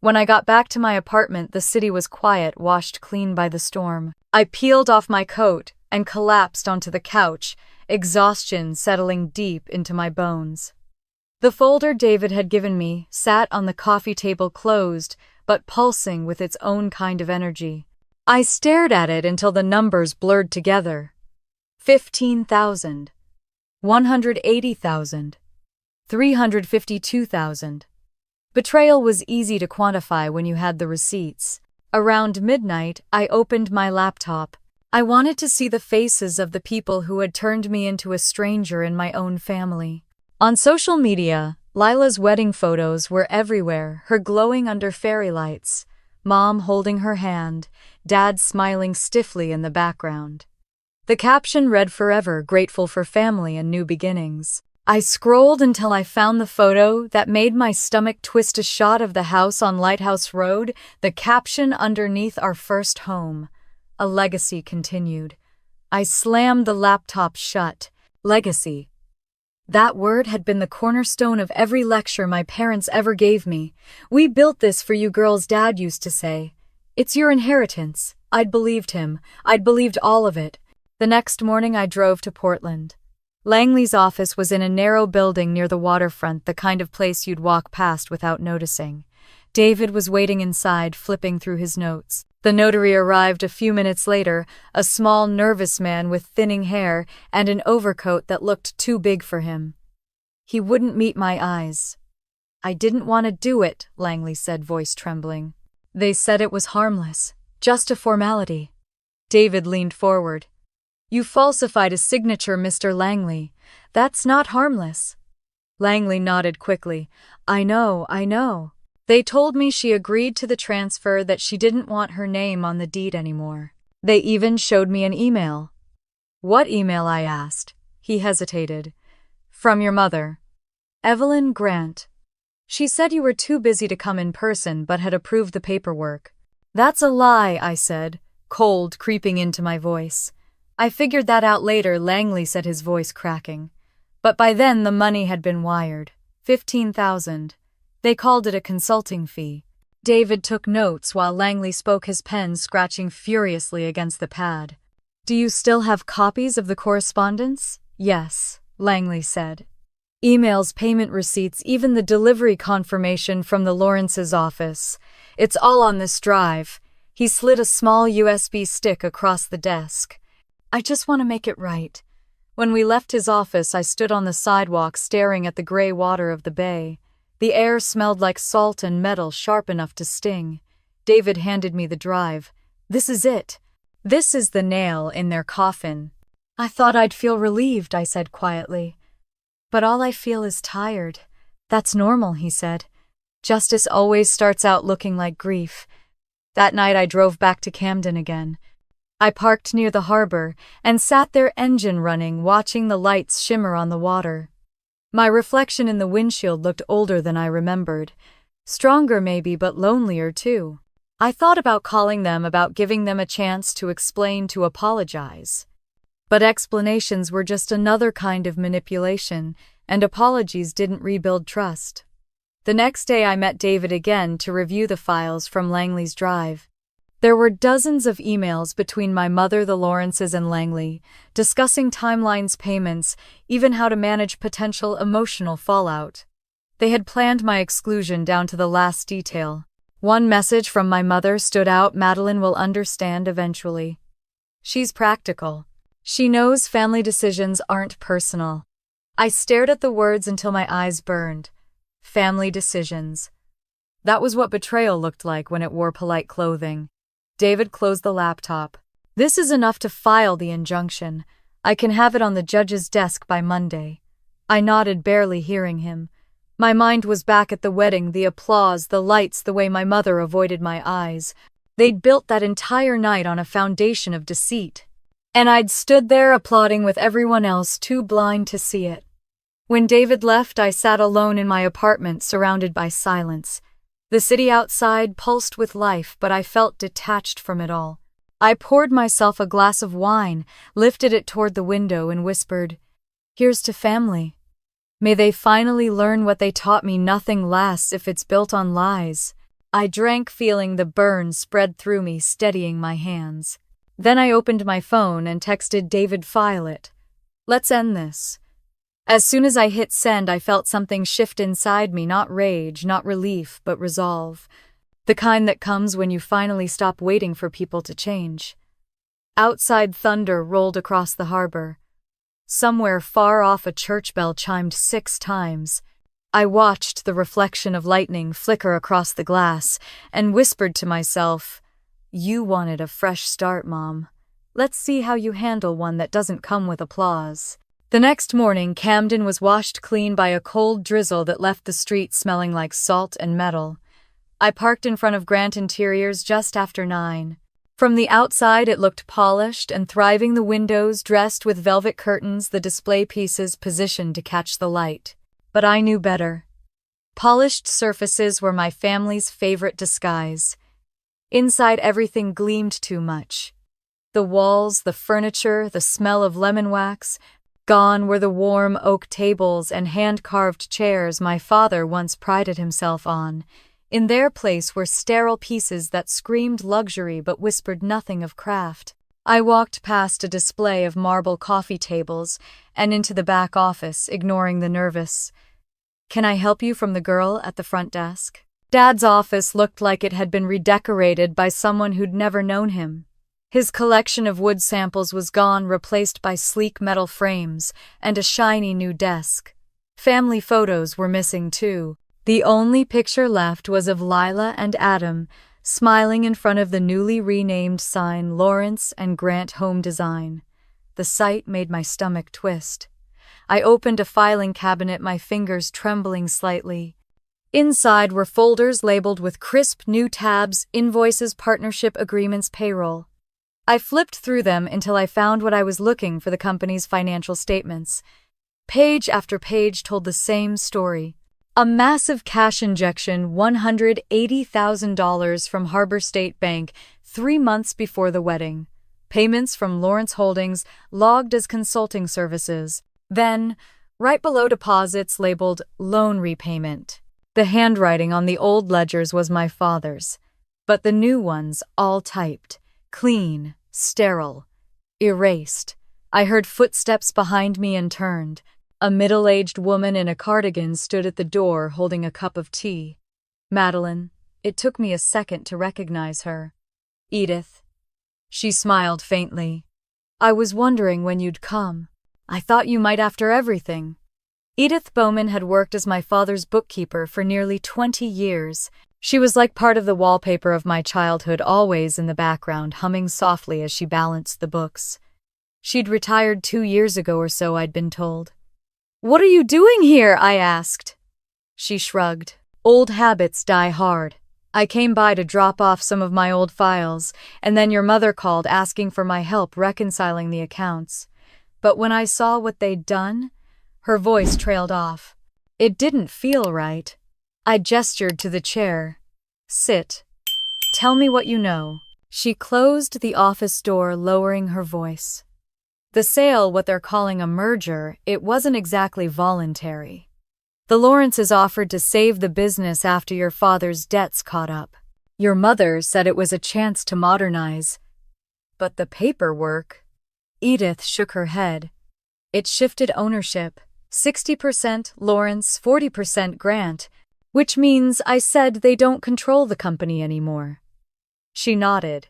When I got back to my apartment, the city was quiet, washed clean by the storm. I peeled off my coat and collapsed onto the couch, exhaustion settling deep into my bones. The folder David had given me sat on the coffee table, closed, but pulsing with its own kind of energy. I stared at it until the numbers blurred together. 15,000. 180,000. 352,000. Betrayal was easy to quantify when you had the receipts. Around midnight, I opened my laptop. I wanted to see the faces of the people who had turned me into a stranger in my own family. On social media, Lila's wedding photos were everywhere, her glowing under fairy lights, Mom holding her hand, Dad smiling stiffly in the background. The caption read, "Forever grateful for family and new beginnings." I scrolled until I found the photo that made my stomach twist, a shot of the house on Lighthouse Road, the caption underneath, "Our first home. A legacy continued." I slammed the laptop shut. Legacy. That word had been the cornerstone of every lecture my parents ever gave me. "We built this for you girls," Dad used to say. "It's your inheritance." I'd believed him. I'd believed all of it. The next morning I drove to Portland. Langley's office was in a narrow building near the waterfront, the kind of place you'd walk past without noticing. David was waiting inside, flipping through his notes. The notary arrived a few minutes later, a small, nervous man with thinning hair and an overcoat that looked too big for him. He wouldn't meet my eyes. "I didn't want to do it," Langley said, voice trembling. "They said it was harmless, just a formality." David leaned forward. "You falsified a signature, Mr. Langley. That's not harmless." Langley nodded quickly. I know. They told me she agreed to the transfer, that she didn't want her name on the deed anymore. They even showed me an email." "What email?" I asked. He hesitated. "From your mother, Evelyn Grant. She said you were too busy to come in person but had approved the paperwork." "That's a lie," I said, cold creeping into my voice. "I figured that out later," Langley said, his voice cracking. "But by then the money had been wired. 15,000. They called it a consulting fee." David took notes while Langley spoke, his pen scratching furiously against the pad. "Do you still have copies of the correspondence?" "Yes," Langley said. "Emails, payment receipts, even the delivery confirmation from the Lawrence's office. It's all on this drive." He slid a small USB stick across the desk. "I just want to make it right." When we left his office, I stood on the sidewalk staring at the gray water of the bay. The air smelled like salt and metal, sharp enough to sting. David handed me the drive. "This is it. This is the nail in their coffin." I thought I'd feel relieved, I said quietly. But all I feel is tired. That's normal, he said. Justice always starts out looking like grief. That night I drove back to Camden again. I parked near the harbor and sat there, engine running, watching the lights shimmer on the water. My reflection in the windshield looked older than I remembered. Stronger maybe, but lonelier too. I thought about calling them, about giving them a chance to explain, to apologize. But explanations were just another kind of manipulation, and apologies didn't rebuild trust. The next day I met David again to review the files from Langley's drive. There were dozens of emails between my mother, the Lawrences, and Langley, discussing timelines, payments, even how to manage potential emotional fallout. They had planned my exclusion down to the last detail. One message from my mother stood out: Madeline will understand eventually. She's practical. She knows family decisions aren't personal. I stared at the words until my eyes burned. Family decisions. That was what betrayal looked like when it wore polite clothing. David closed the laptop. This is enough to file the injunction. I can have it on the judge's desk by Monday. I nodded, barely hearing him. My mind was back at the wedding, the applause, the lights, the way my mother avoided my eyes. They'd built that entire night on a foundation of deceit. And I'd stood there applauding with everyone else, too blind to see it. When David left, I sat alone in my apartment, surrounded by silence. The city outside pulsed with life, but I felt detached from it all. I poured myself a glass of wine, lifted it toward the window, and whispered, "Here's to family. May they finally learn what they taught me, nothing lasts if it's built on lies." I drank, feeling the burn spread through me, steadying my hands. Then I opened my phone and texted David, "File it. Let's end this." As soon as I hit send, I felt something shift inside me, not rage, not relief, but resolve. The kind that comes when you finally stop waiting for people to change. Outside, thunder rolled across the harbor. Somewhere far off, a church bell chimed 6 times. I watched the reflection of lightning flicker across the glass and whispered to myself, "You wanted a fresh start, Mom. Let's see how you handle one that doesn't come with applause." The next morning, Camden was washed clean by a cold drizzle that left the street smelling like salt and metal. I parked in front of Grant Interiors just after 9. From the outside, it looked polished and thriving, the windows dressed with velvet curtains, the display pieces positioned to catch the light. But I knew better. Polished surfaces were my family's favorite disguise. Inside, everything gleamed too much. The walls, the furniture, the smell of lemon wax. Gone were the warm oak tables and hand-carved chairs my father once prided himself on. In their place were sterile pieces that screamed luxury but whispered nothing of craft. I walked past a display of marble coffee tables and into the back office, ignoring the nervous, "Can I help you?" from the girl at the front desk. Dad's office looked like it had been redecorated by someone who'd never known him. His collection of wood samples was gone, replaced by sleek metal frames and a shiny new desk. Family photos were missing too. The only picture left was of Lila and Adam, smiling in front of the newly renamed sign, Lawrence and Grant Home Design. The sight made my stomach twist. I opened a filing cabinet, my fingers trembling slightly. Inside were folders labeled with crisp new tabs, invoices, partnership agreements, payroll. I flipped through them until I found what I was looking for, the company's financial statements. Page after page told the same story. A massive cash injection, $180,000 from Harbor State Bank 3 months before the wedding. Payments from Lawrence Holdings logged as consulting services. Then, right below, deposits labeled loan repayment. The handwriting on the old ledgers was my father's, but the new ones all typed. Clean, sterile, erased. I heard footsteps behind me and turned. A middle-aged woman in a cardigan stood at the door holding a cup of tea. Madeline. It took me a second to recognize her. Edith. She smiled faintly. "I was wondering when you'd come. I thought you might after everything." Edith Bowman had worked as my father's bookkeeper for nearly 20 years. She was like part of the wallpaper of my childhood, always in the background, humming softly as she balanced the books. She'd retired 2 years ago or so, I'd been told. "What are you doing here?" I asked. She shrugged. "Old habits die hard. I came by to drop off some of my old files, and then your mother called asking for my help reconciling the accounts. But when I saw what they'd done," her voice trailed off, "it didn't feel right." I gestured to the chair. "Sit. Tell me what you know." She closed the office door, lowering her voice. "The sale, what they're calling a merger, it wasn't exactly voluntary. The Lawrences offered to save the business after your father's debts caught up. Your mother said it was a chance to modernize. But the paperwork—" Edith shook her head. "It shifted ownership. 60% Lawrence, 40% Grant, which means," I said, "they don't control the company anymore." She nodded.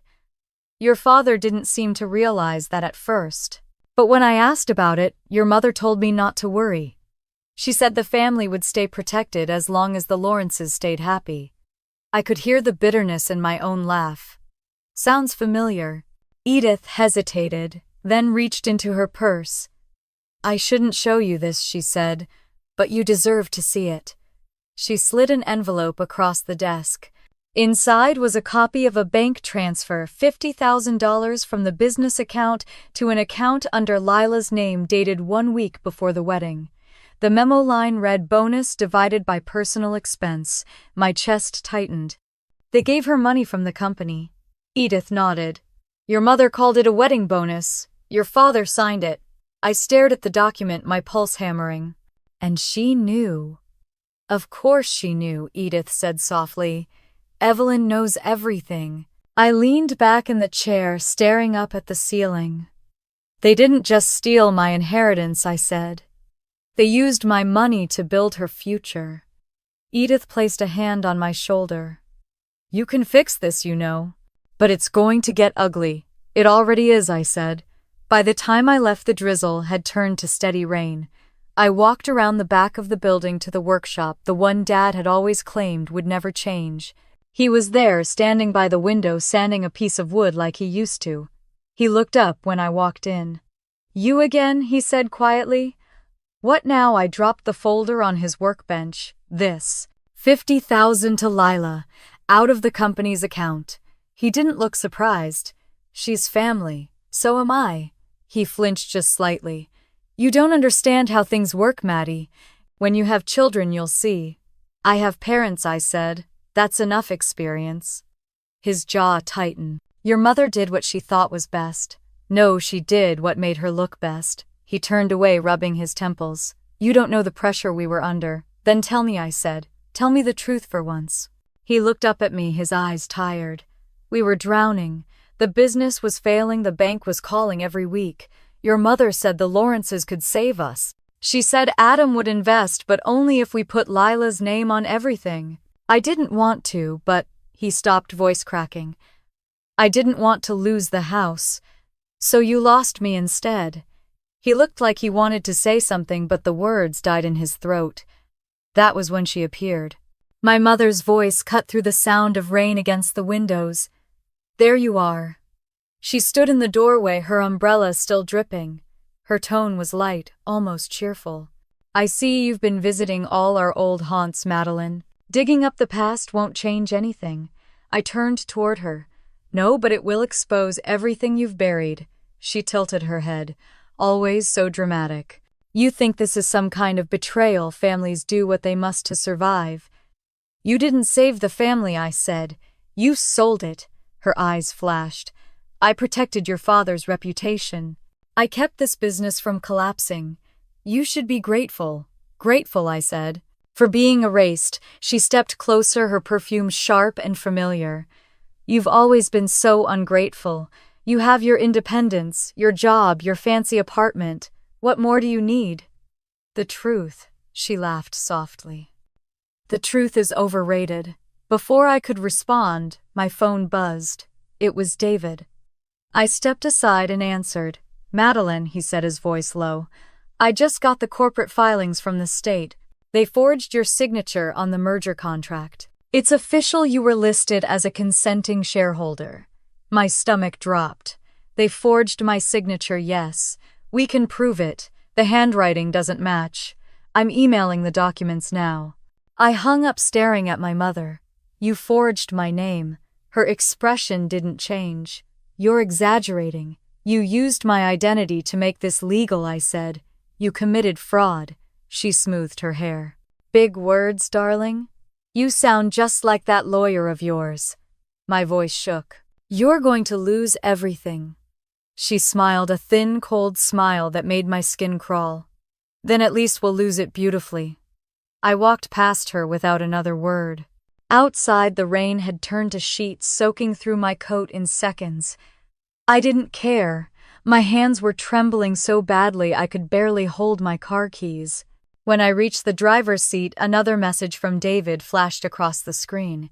"Your father didn't seem to realize that at first. But when I asked about it, your mother told me not to worry. She said the family would stay protected as long as the Lawrences stayed happy." I could hear the bitterness in my own laugh. "Sounds familiar." Edith hesitated, then reached into her purse. "I shouldn't show you this," she said, "but you deserve to see it." She slid an envelope across the desk. Inside was a copy of a bank transfer, $50,000 from the business account to an account under Lila's name dated 1 week before the wedding. The memo line read, "Bonus divided by personal expense." My chest tightened. "They gave her money from the company." Edith nodded. "Your mother called it a wedding bonus. Your father signed it." I stared at the document, my pulse hammering. "And she knew." "Of course she knew," Edith said softly. "Evelyn knows everything." I leaned back in the chair, staring up at the ceiling. "They didn't just steal my inheritance," I said. "They used my money to build her future." Edith placed a hand on my shoulder. "You can fix this, you know. But it's going to get ugly." "It already is," I said. By the time I left, the drizzle had turned to steady rain. I walked around the back of the building to the workshop, the one Dad had always claimed would never change. He was there, standing by the window, sanding a piece of wood like he used to. He looked up when I walked in. "You again?" he said quietly. "What now?" I dropped the folder on his workbench. "This. 50,000 to Lila, out of the company's account." He didn't look surprised. "She's family. So am I." He flinched just slightly. "You don't understand how things work, Maddie. When you have children, you'll see." "I have parents," I said. "That's enough experience." His jaw tightened. "Your mother did what she thought was best." "No, she did what made her look best." He turned away, rubbing his temples. "You don't know the pressure we were under." "Then tell me," I said. "Tell me the truth for once." He looked up at me, his eyes tired. "We were drowning. The business was failing, the bank was calling every week. Your mother said the Lawrences could save us. She said Adam would invest, but only if we put Lila's name on everything. I didn't want to, but—" He stopped, voice cracking. "I didn't want to lose the house. So you lost me instead." He looked like he wanted to say something, but the words died in his throat. That was when she appeared. My mother's voice cut through the sound of rain against the windows. "There you are." She stood in the doorway, her umbrella still dripping. Her tone was light, almost cheerful. "I see you've been visiting all our old haunts, Madeline. Digging up the past won't change anything." I turned toward her. "No, but it will expose everything you've buried." She tilted her head. "Always so dramatic. You think this is some kind of betrayal, families do what they must to survive." "You didn't save the family," I said. "You sold it." Her eyes flashed. "I protected your father's reputation. I kept this business from collapsing. You should be grateful." "Grateful," I said. "For being erased." She stepped closer, her perfume sharp and familiar. "You've always been so ungrateful. You have your independence, your job, your fancy apartment. What more do you need?" "The truth," she laughed softly. "The truth is overrated." Before I could respond, my phone buzzed. It was David. I stepped aside and answered. "Madeline," he said, his voice low, "I just got the corporate filings from the state. They forged your signature on the merger contract. It's official, you were listed as a consenting shareholder." My stomach dropped. They forged my signature, yes. We can prove it. The handwriting doesn't match. I'm emailing the documents now. I hung up staring at my mother. You forged my name. Her expression didn't change. You're exaggerating. You used my identity to make this legal, I said. You committed fraud. She smoothed her hair. Big words, darling. You sound just like that lawyer of yours. My voice shook. You're going to lose everything. She smiled, a thin, cold smile that made my skin crawl. Then at least we'll lose it beautifully. I walked past her without another word. Outside, the rain had turned to sheets, soaking through my coat in seconds. I didn't care. My hands were trembling so badly I could barely hold my car keys. When I reached the driver's seat, another message from David flashed across the screen.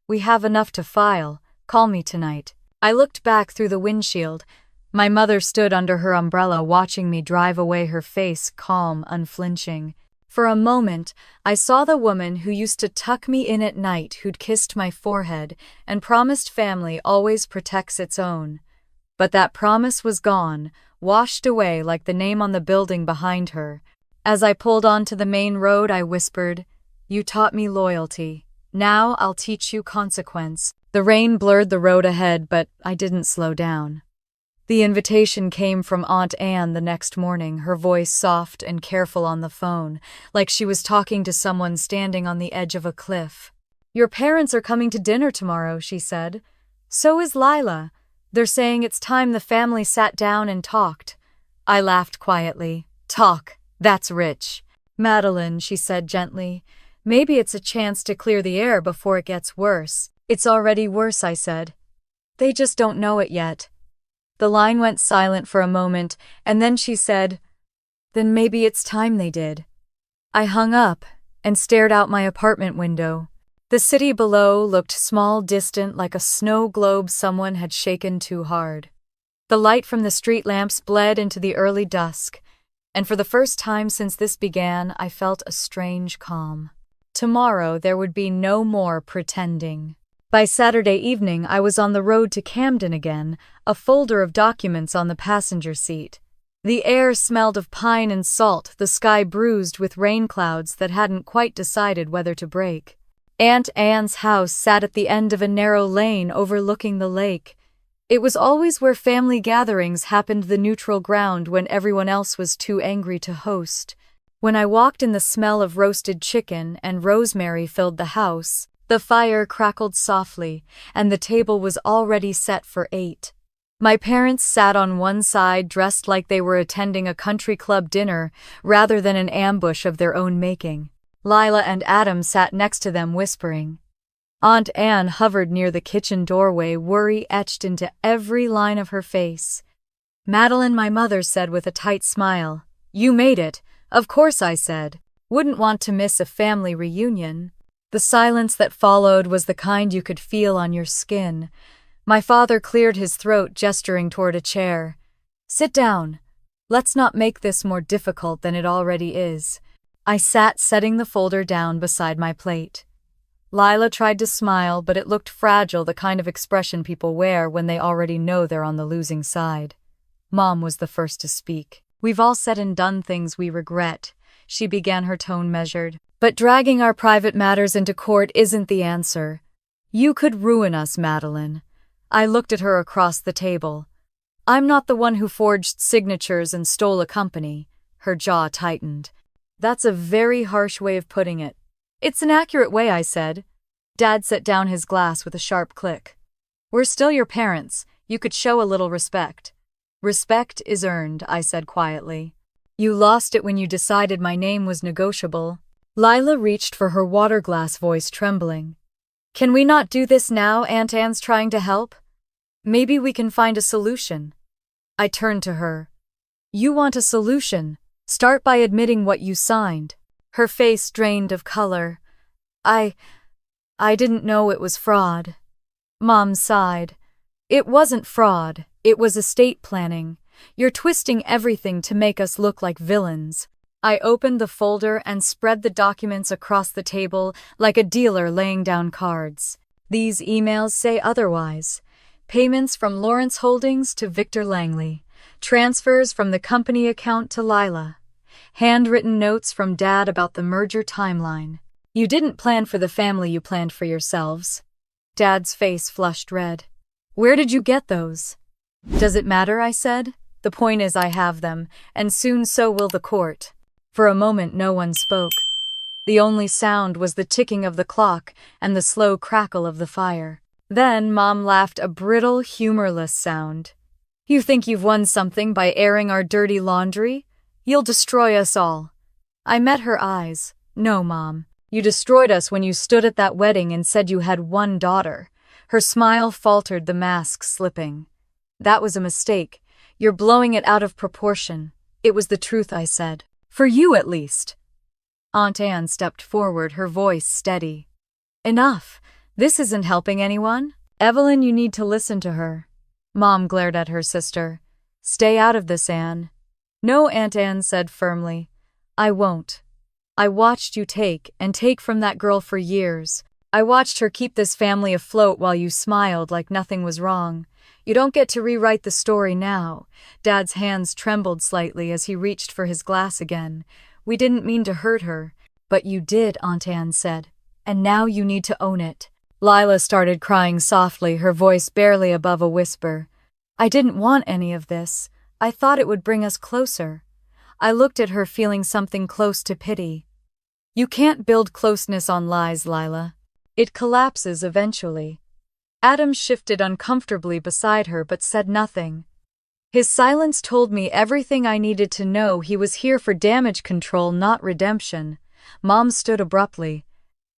We have enough to file. Call me tonight. I looked back through the windshield. My mother stood under her umbrella watching me drive away, her face calm, unflinching. For a moment, I saw the woman who used to tuck me in at night, who'd kissed my forehead and promised family always protects its own. But that promise was gone, washed away like the name on the building behind her. As I pulled onto the main road, I whispered, "You taught me loyalty. Now I'll teach you consequence." The rain blurred the road ahead, but I didn't slow down. The invitation came from Aunt Anne the next morning, her voice soft and careful on the phone, like she was talking to someone standing on the edge of a cliff. "Your parents are coming to dinner tomorrow," she said. "So is Lila. They're saying it's time the family sat down and talked." I laughed quietly. "Talk, that's rich." "Madeline," she said gently, "maybe it's a chance to clear the air before it gets worse." "It's already worse," I said. "They just don't know it yet." The line went silent for a moment, and then she said, "Then maybe it's time they did." I hung up and stared out my apartment window. The city below looked small, distant, like a snow globe someone had shaken too hard. The light from the street lamps bled into the early dusk, and for the first time since this began, I felt a strange calm. Tomorrow there would be no more pretending. By Saturday evening, I was on the road to Camden again, a folder of documents on the passenger seat. The air smelled of pine and salt, the sky bruised with rain clouds that hadn't quite decided whether to break. Aunt Anne's house sat at the end of a narrow lane overlooking the lake. It was always where family gatherings happened, the neutral ground when everyone else was too angry to host. When I walked in, the smell of roasted chicken and rosemary filled the house. The fire crackled softly, and the table was already set for 8. My parents sat on one side, dressed like they were attending a country club dinner rather than an ambush of their own making. Lila and Adam sat next to them, whispering. Aunt Anne hovered near the kitchen doorway, worry etched into every line of her face. "Madeline," my mother said with a tight smile. "You made it." "Of course," I said. "Wouldn't want to miss a family reunion." The silence that followed was the kind you could feel on your skin. My father cleared his throat, gesturing toward a chair. "Sit down. Let's not make this more difficult than it already is." I sat, setting the folder down beside my plate. Lila tried to smile, but it looked fragile, the kind of expression people wear when they already know they're on the losing side. Mom was the first to speak. "We've all said and done things we regret," she began, her tone measured. "But dragging our private matters into court isn't the answer. You could ruin us, Madeline." I looked at her across the table. "I'm not the one who forged signatures and stole a company." Her jaw tightened. "That's a very harsh way of putting it." "It's an accurate way," I said. Dad set down his glass with a sharp click. "We're still your parents. You could show a little respect." "Respect is earned," I said quietly. "You lost it when you decided my name was negotiable." Lila reached for her water glass, voice trembling. "Can we not do this now?" Aunt Anne's trying to help. "Maybe we can find a solution." I turned to her. "You want a solution? Start by admitting what you signed." Her face drained of color. I didn't know it was fraud." Mom sighed. "It wasn't fraud. It was estate planning. You're twisting everything to make us look like villains." I opened the folder and spread the documents across the table like a dealer laying down cards. "These emails say otherwise. Payments from Lawrence Holdings to Victor Langley. Transfers from the company account to Lila. Handwritten notes from Dad about the merger timeline. You didn't plan for the family, you planned for yourselves. Dad's face flushed red. Where did you get those? Does it matter, I said. The point is I have them, and soon so will the court. For a moment no one spoke. The only sound was the ticking of the clock and the slow crackle of the fire. Then Mom laughed, a brittle, humorless sound. You think you've won something by airing our dirty laundry? You'll destroy us all. I met her eyes. No, Mom. You destroyed us when you stood at that wedding and said you had one daughter. Her smile faltered, the mask slipping. That was a mistake. You're blowing it out of proportion. It was the truth, I said. For you, at least. Aunt Anne stepped forward, her voice steady. Enough. This isn't helping anyone. Evelyn, you need to listen to her. Mom glared at her sister. Stay out of this, Anne. No, Aunt Anne said firmly. I won't. I watched you take from that girl for years. I watched her keep this family afloat while you smiled like nothing was wrong. You don't get to rewrite the story now. Dad's hands trembled slightly as he reached for his glass again. We didn't mean to hurt her. But you did, Aunt Anne said. And now you need to own it. Lila started crying softly, her voice barely above a whisper. I didn't want any of this. I thought it would bring us closer. I looked at her, feeling something close to pity. You can't build closeness on lies, Lila. It collapses eventually. Adam shifted uncomfortably beside her but said nothing. His silence told me everything I needed to know. He was here for damage control, not redemption. Mom stood abruptly.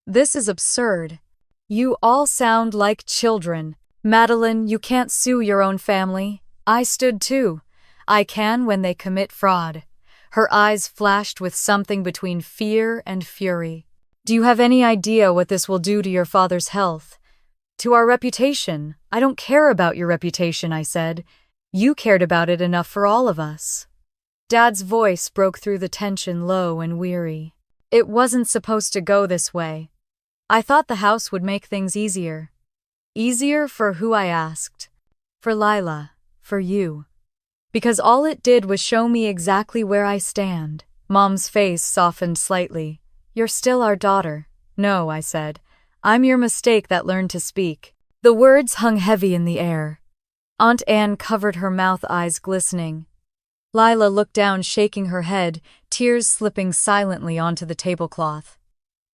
This is absurd. You all sound like children. Madeline, you can't sue your own family. I stood too. I can when they commit fraud. Her eyes flashed with something between fear and fury. Do you have any idea what this will do to your father's health? To our reputation? I don't care about your reputation, I said. You cared about it enough for all of us. Dad's voice broke through the tension, low and weary. It wasn't supposed to go this way. I thought the house would make things easier. Easier for who, I asked. For Lila. For you. Because all it did was show me exactly where I stand. Mom's face softened slightly. You're still our daughter. No, I said. I'm your mistake that learned to speak. The words hung heavy in the air. Aunt Anne covered her mouth, eyes glistening. Lila looked down, shaking her head, tears slipping silently onto the tablecloth.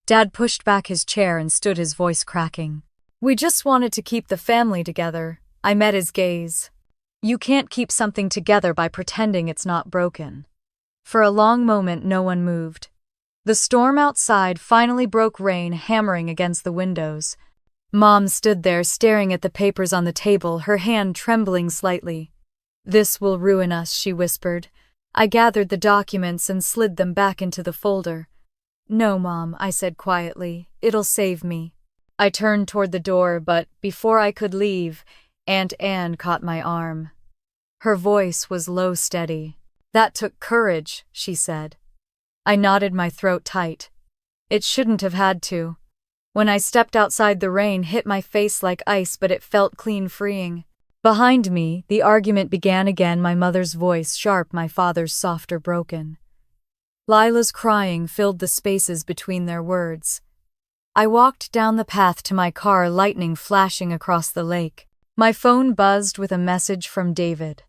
Dad pushed back his chair and stood, his voice cracking. We just wanted to keep the family together. I met his gaze. You can't keep something together by pretending it's not broken. For a long moment no one moved. The storm outside finally broke, rain hammering against the windows. Mom stood there staring at the papers on the table, her hand trembling slightly. This will ruin us, she whispered. I gathered the documents and slid them back into the folder. No, Mom, I said quietly. It'll save me. I turned toward the door, but before I could leave, Aunt Anne caught my arm. Her voice was low, steady. That took courage, she said. I nodded, my throat tight. It shouldn't have had to. When I stepped outside, the rain hit my face like ice, but it felt clean, freeing. Behind me, the argument began again, my mother's voice sharp, my father's softer, broken. Lila's crying filled the spaces between their words. I walked down the path to my car, lightning flashing across the lake. My phone buzzed with a message from David.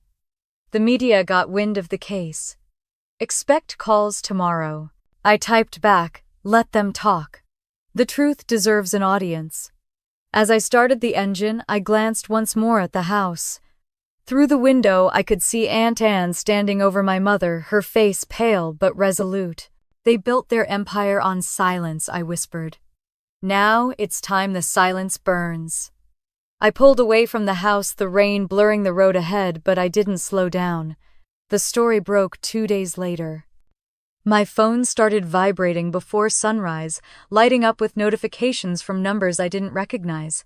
The media got wind of the case. Expect calls tomorrow. I typed back, let them talk. The truth deserves an audience. As I started the engine, I glanced once more at the house. Through the window, I could see Aunt Anne standing over my mother, her face pale but resolute. They built their empire on silence, I whispered. Now it's time the silence burns. I pulled away from the house, the rain blurring the road ahead, but I didn't slow down. The story broke 2 days later. My phone started vibrating before sunrise, lighting up with notifications from numbers I didn't recognize.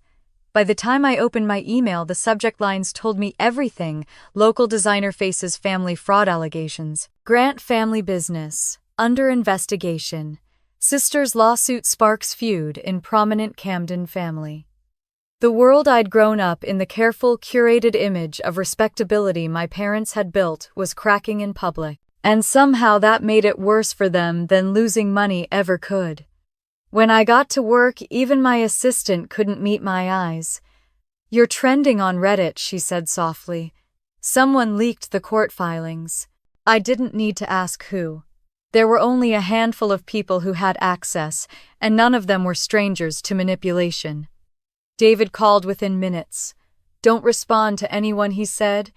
By the time I opened my email, the subject lines told me everything. Local designer faces family fraud allegations. Grant family business. Under investigation. Sister's lawsuit sparks feud in prominent Camden family. The world I'd grown up in, the careful, curated image of respectability my parents had built, was cracking in public. And somehow that made it worse for them than losing money ever could. When I got to work, even my assistant couldn't meet my eyes. "You're trending on Reddit," she said softly. "Someone leaked the court filings." I didn't need to ask who. There were only a handful of people who had access, and none of them were strangers to manipulation. David called within minutes. "Don't respond to anyone," he said.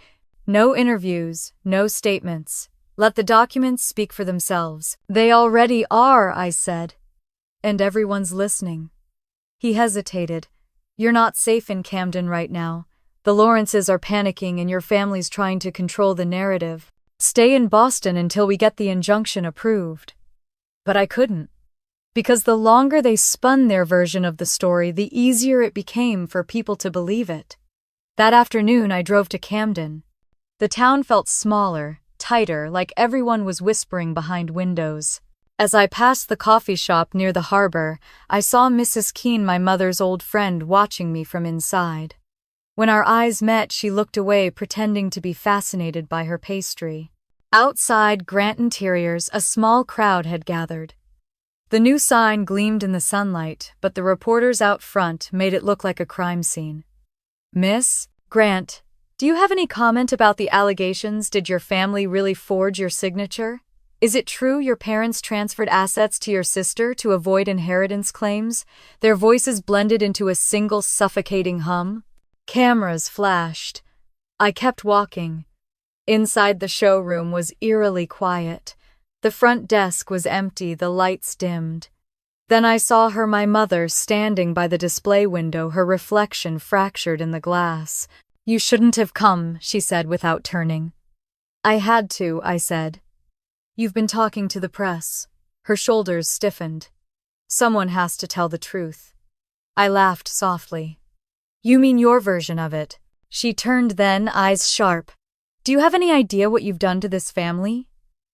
"No interviews, no statements. Let the documents speak for themselves." "They already are," I said. "And everyone's listening." He hesitated. "You're not safe in Camden right now. The Lawrences are panicking and your family's trying to control the narrative. Stay in Boston until we get the injunction approved." But I couldn't. Because the longer they spun their version of the story, the easier it became for people to believe it. That afternoon, I drove to Camden. The town felt smaller, tighter, like everyone was whispering behind windows. As I passed the coffee shop near the harbor, I saw Mrs. Keene, my mother's old friend, watching me from inside. When our eyes met, she looked away, pretending to be fascinated by her pastry. Outside Grant Interiors, a small crowd had gathered. The new sign gleamed in the sunlight, but the reporters out front made it look like a crime scene. "Miss Grant, do you have any comment about the allegations? Did your family really forge your signature? Is it true your parents transferred assets to your sister to avoid inheritance claims?" Their voices blended into a single suffocating hum. Cameras flashed. I kept walking. Inside the showroom was eerily quiet. The front desk was empty, the lights dimmed. Then I saw her, my mother, standing by the display window, her reflection fractured in the glass. "You shouldn't have come," she said without turning. "I had to," I said. "You've been talking to the press." Her shoulders stiffened. "Someone has to tell the truth." I laughed softly. "You mean your version of it?" She turned then, eyes sharp. "Do you have any idea what you've done to this family?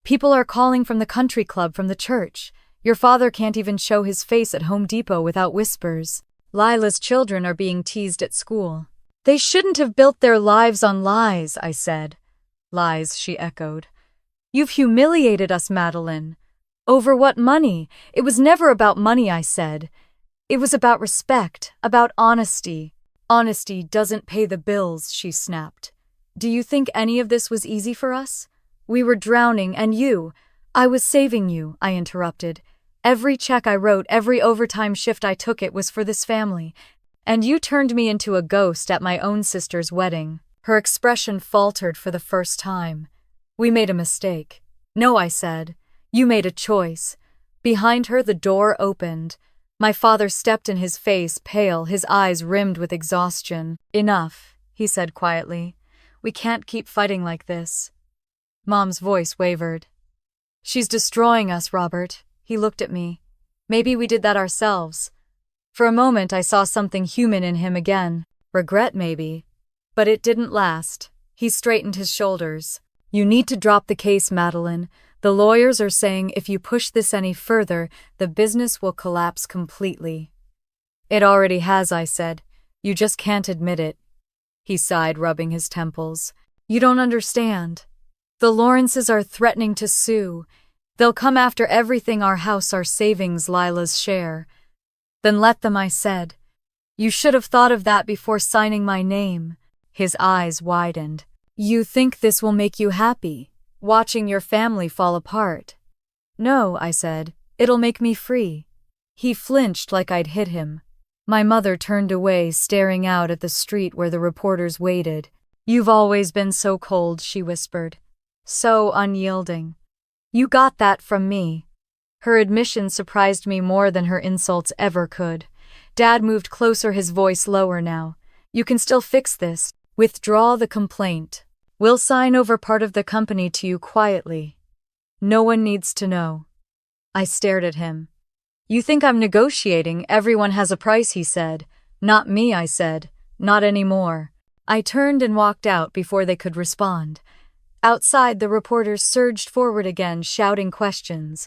People are calling from the country club, from the church. Your father can't even show his face at Home Depot without whispers. Lila's children are being teased at school." "They shouldn't have built their lives on lies," I said. "Lies," she echoed. "You've humiliated us, Madeline." "Over what money?" "It was never about money," I said. "It was about respect, about honesty." "Honesty doesn't pay the bills," she snapped. "Do you think any of this was easy for us? We were drowning, and you—" "I was saving you," I interrupted. "Every check I wrote, every overtime shift I took, it was for this family. And you turned me into a ghost at my own sister's wedding." Her expression faltered for the first time. "We made a mistake." "No," I said. "You made a choice." Behind her, the door opened. My father stepped in, his face pale, his eyes rimmed with exhaustion. "Enough," he said quietly. "We can't keep fighting like this." Mom's voice wavered. "She's destroying us, Robert." He looked at me. "Maybe we did that ourselves." For a moment I saw something human in him again. Regret, maybe. But it didn't last. He straightened his shoulders. "You need to drop the case, Madeline. The lawyers are saying if you push this any further, the business will collapse completely." "It already has," I said. "You just can't admit it." He sighed, rubbing his temples. "You don't understand. The Lawrences are threatening to sue. They'll come after everything, our house, our savings, Lila's share." "Then let them," I said. "You should have thought of that before signing my name." His eyes widened. "You think this will make you happy? Watching your family fall apart?" "No," I said. "It'll make me free." He flinched like I'd hit him. My mother turned away, staring out at the street where the reporters waited. "You've always been so cold," she whispered. "So unyielding. You got that from me." Her admission surprised me more than her insults ever could. Dad moved closer, his voice lower now. "You can still fix this. Withdraw the complaint. We'll sign over part of the company to you quietly. No one needs to know." I stared at him. "You think I'm negotiating? Everyone has a price," he said. "Not me," I said. "Not anymore." I turned and walked out before they could respond. Outside, the reporters surged forward again, shouting questions.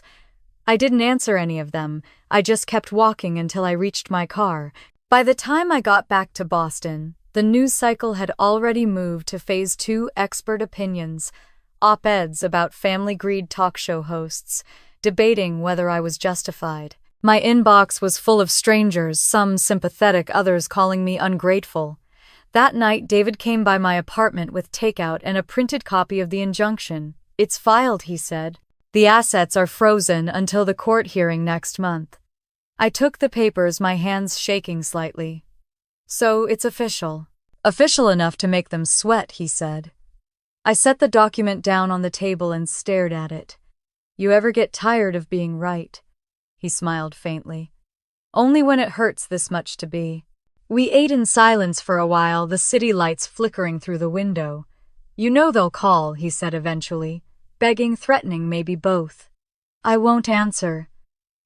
I didn't answer any of them. I just kept walking until I reached my car. By the time I got back to Boston, the news cycle had already moved to phase 2 expert opinions, op-eds about family greed talk show hosts, debating whether I was justified. My inbox was full of strangers, some sympathetic, others calling me ungrateful. That night, David came by my apartment with takeout and a printed copy of the injunction. "It's filed," he said. "The assets are frozen until the court hearing next month." I took the papers, my hands shaking slightly. "So it's official." "Official enough to make them sweat," he said. I set the document down on the table and stared at it. "You ever get tired of being right?" He smiled faintly. "Only when it hurts this much to be." We ate in silence for a while, the city lights flickering through the window. "You know they'll call," he said eventually. "Begging, threatening, maybe both." "I won't answer."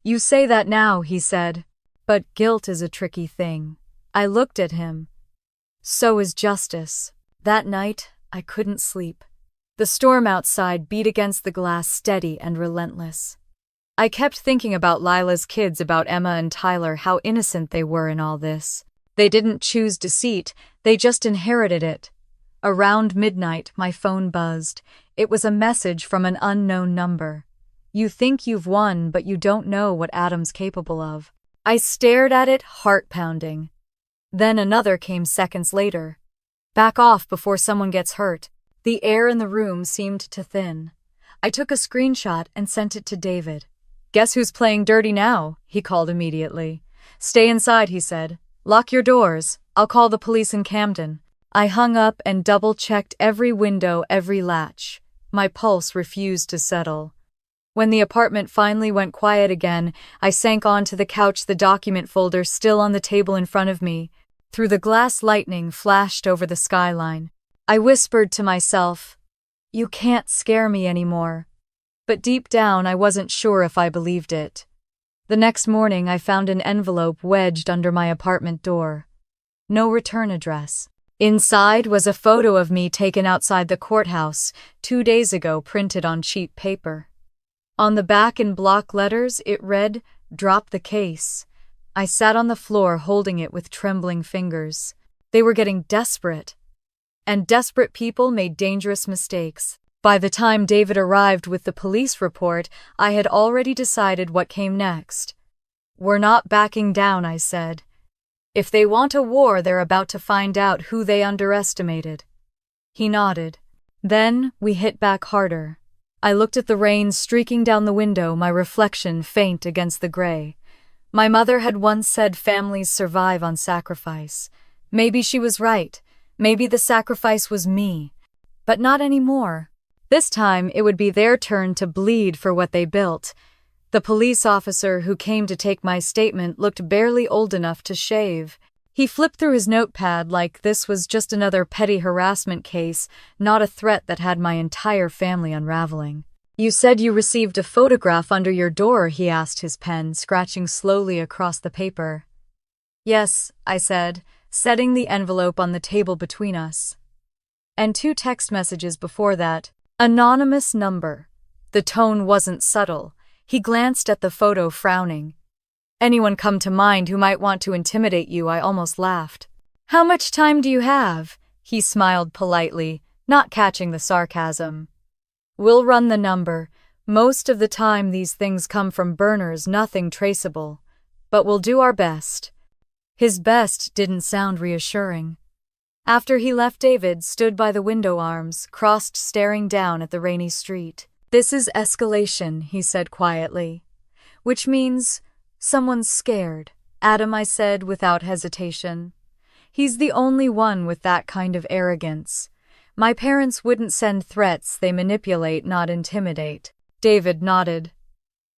"You say that now," he said. "But guilt is a tricky thing." I looked at him. "So is justice." That night, I couldn't sleep. The storm outside beat against the glass, steady and relentless. I kept thinking about Lila's kids, about Emma and Tyler, how innocent they were in all this. They didn't choose deceit, they just inherited it. Around midnight, my phone buzzed. It was a message from an unknown number. "You think you've won, but you don't know what Adam's capable of." I stared at it, heart pounding. Then another came seconds later. "Back off before someone gets hurt." The air in the room seemed to thin. I took a screenshot and sent it to David. "Guess who's playing dirty now?" he called immediately. "Stay inside," he said. "Lock your doors. I'll call the police in Camden." I hung up and double-checked every window, every latch. My pulse refused to settle. When the apartment finally went quiet again, I sank onto the couch, the document folder still on the table in front of me. Through the glass, lightning flashed over the skyline. I whispered to myself, "You can't scare me anymore." But deep down, I wasn't sure if I believed it. The next morning, I found an envelope wedged under my apartment door. No return address. Inside was a photo of me taken outside the courthouse 2 days ago, printed on cheap paper. On the back in block letters, it read, "Drop the case." I sat on the floor holding it with trembling fingers. They were getting desperate. And desperate people made dangerous mistakes. By the time David arrived with the police report, I had already decided what came next. "We're not backing down," I said. "If they want a war, they're about to find out who they underestimated." He nodded. Then we hit back harder. I looked at the rain streaking down the window, my reflection faint against the gray. My mother had once said families survive on sacrifice. Maybe she was right. Maybe the sacrifice was me. But not anymore. This time, it would be their turn to bleed for what they built. The police officer who came to take my statement looked barely old enough to shave. He flipped through his notepad like this was just another petty harassment case, not a threat that had my entire family unraveling. "You said you received a photograph under your door," he asked, his pen scratching slowly across the paper. "Yes," I said, setting the envelope on the table between us. "And 2 text messages before that. Anonymous number." The tone wasn't subtle. He glanced at the photo, frowning. "Anyone come to mind who might want to intimidate you?" I almost laughed. "How much time do you have?" He smiled politely, not catching the sarcasm. "We'll run the number. Most of the time these things come from burners, nothing traceable. But we'll do our best." His best didn't sound reassuring. After he left, David stood by the window, arms crossed, staring down at the rainy street. "This is escalation," he said quietly. "Which means someone's scared." "Adam," I said without hesitation. "He's the only one with that kind of arrogance. My parents wouldn't send threats, they manipulate, not intimidate." David nodded.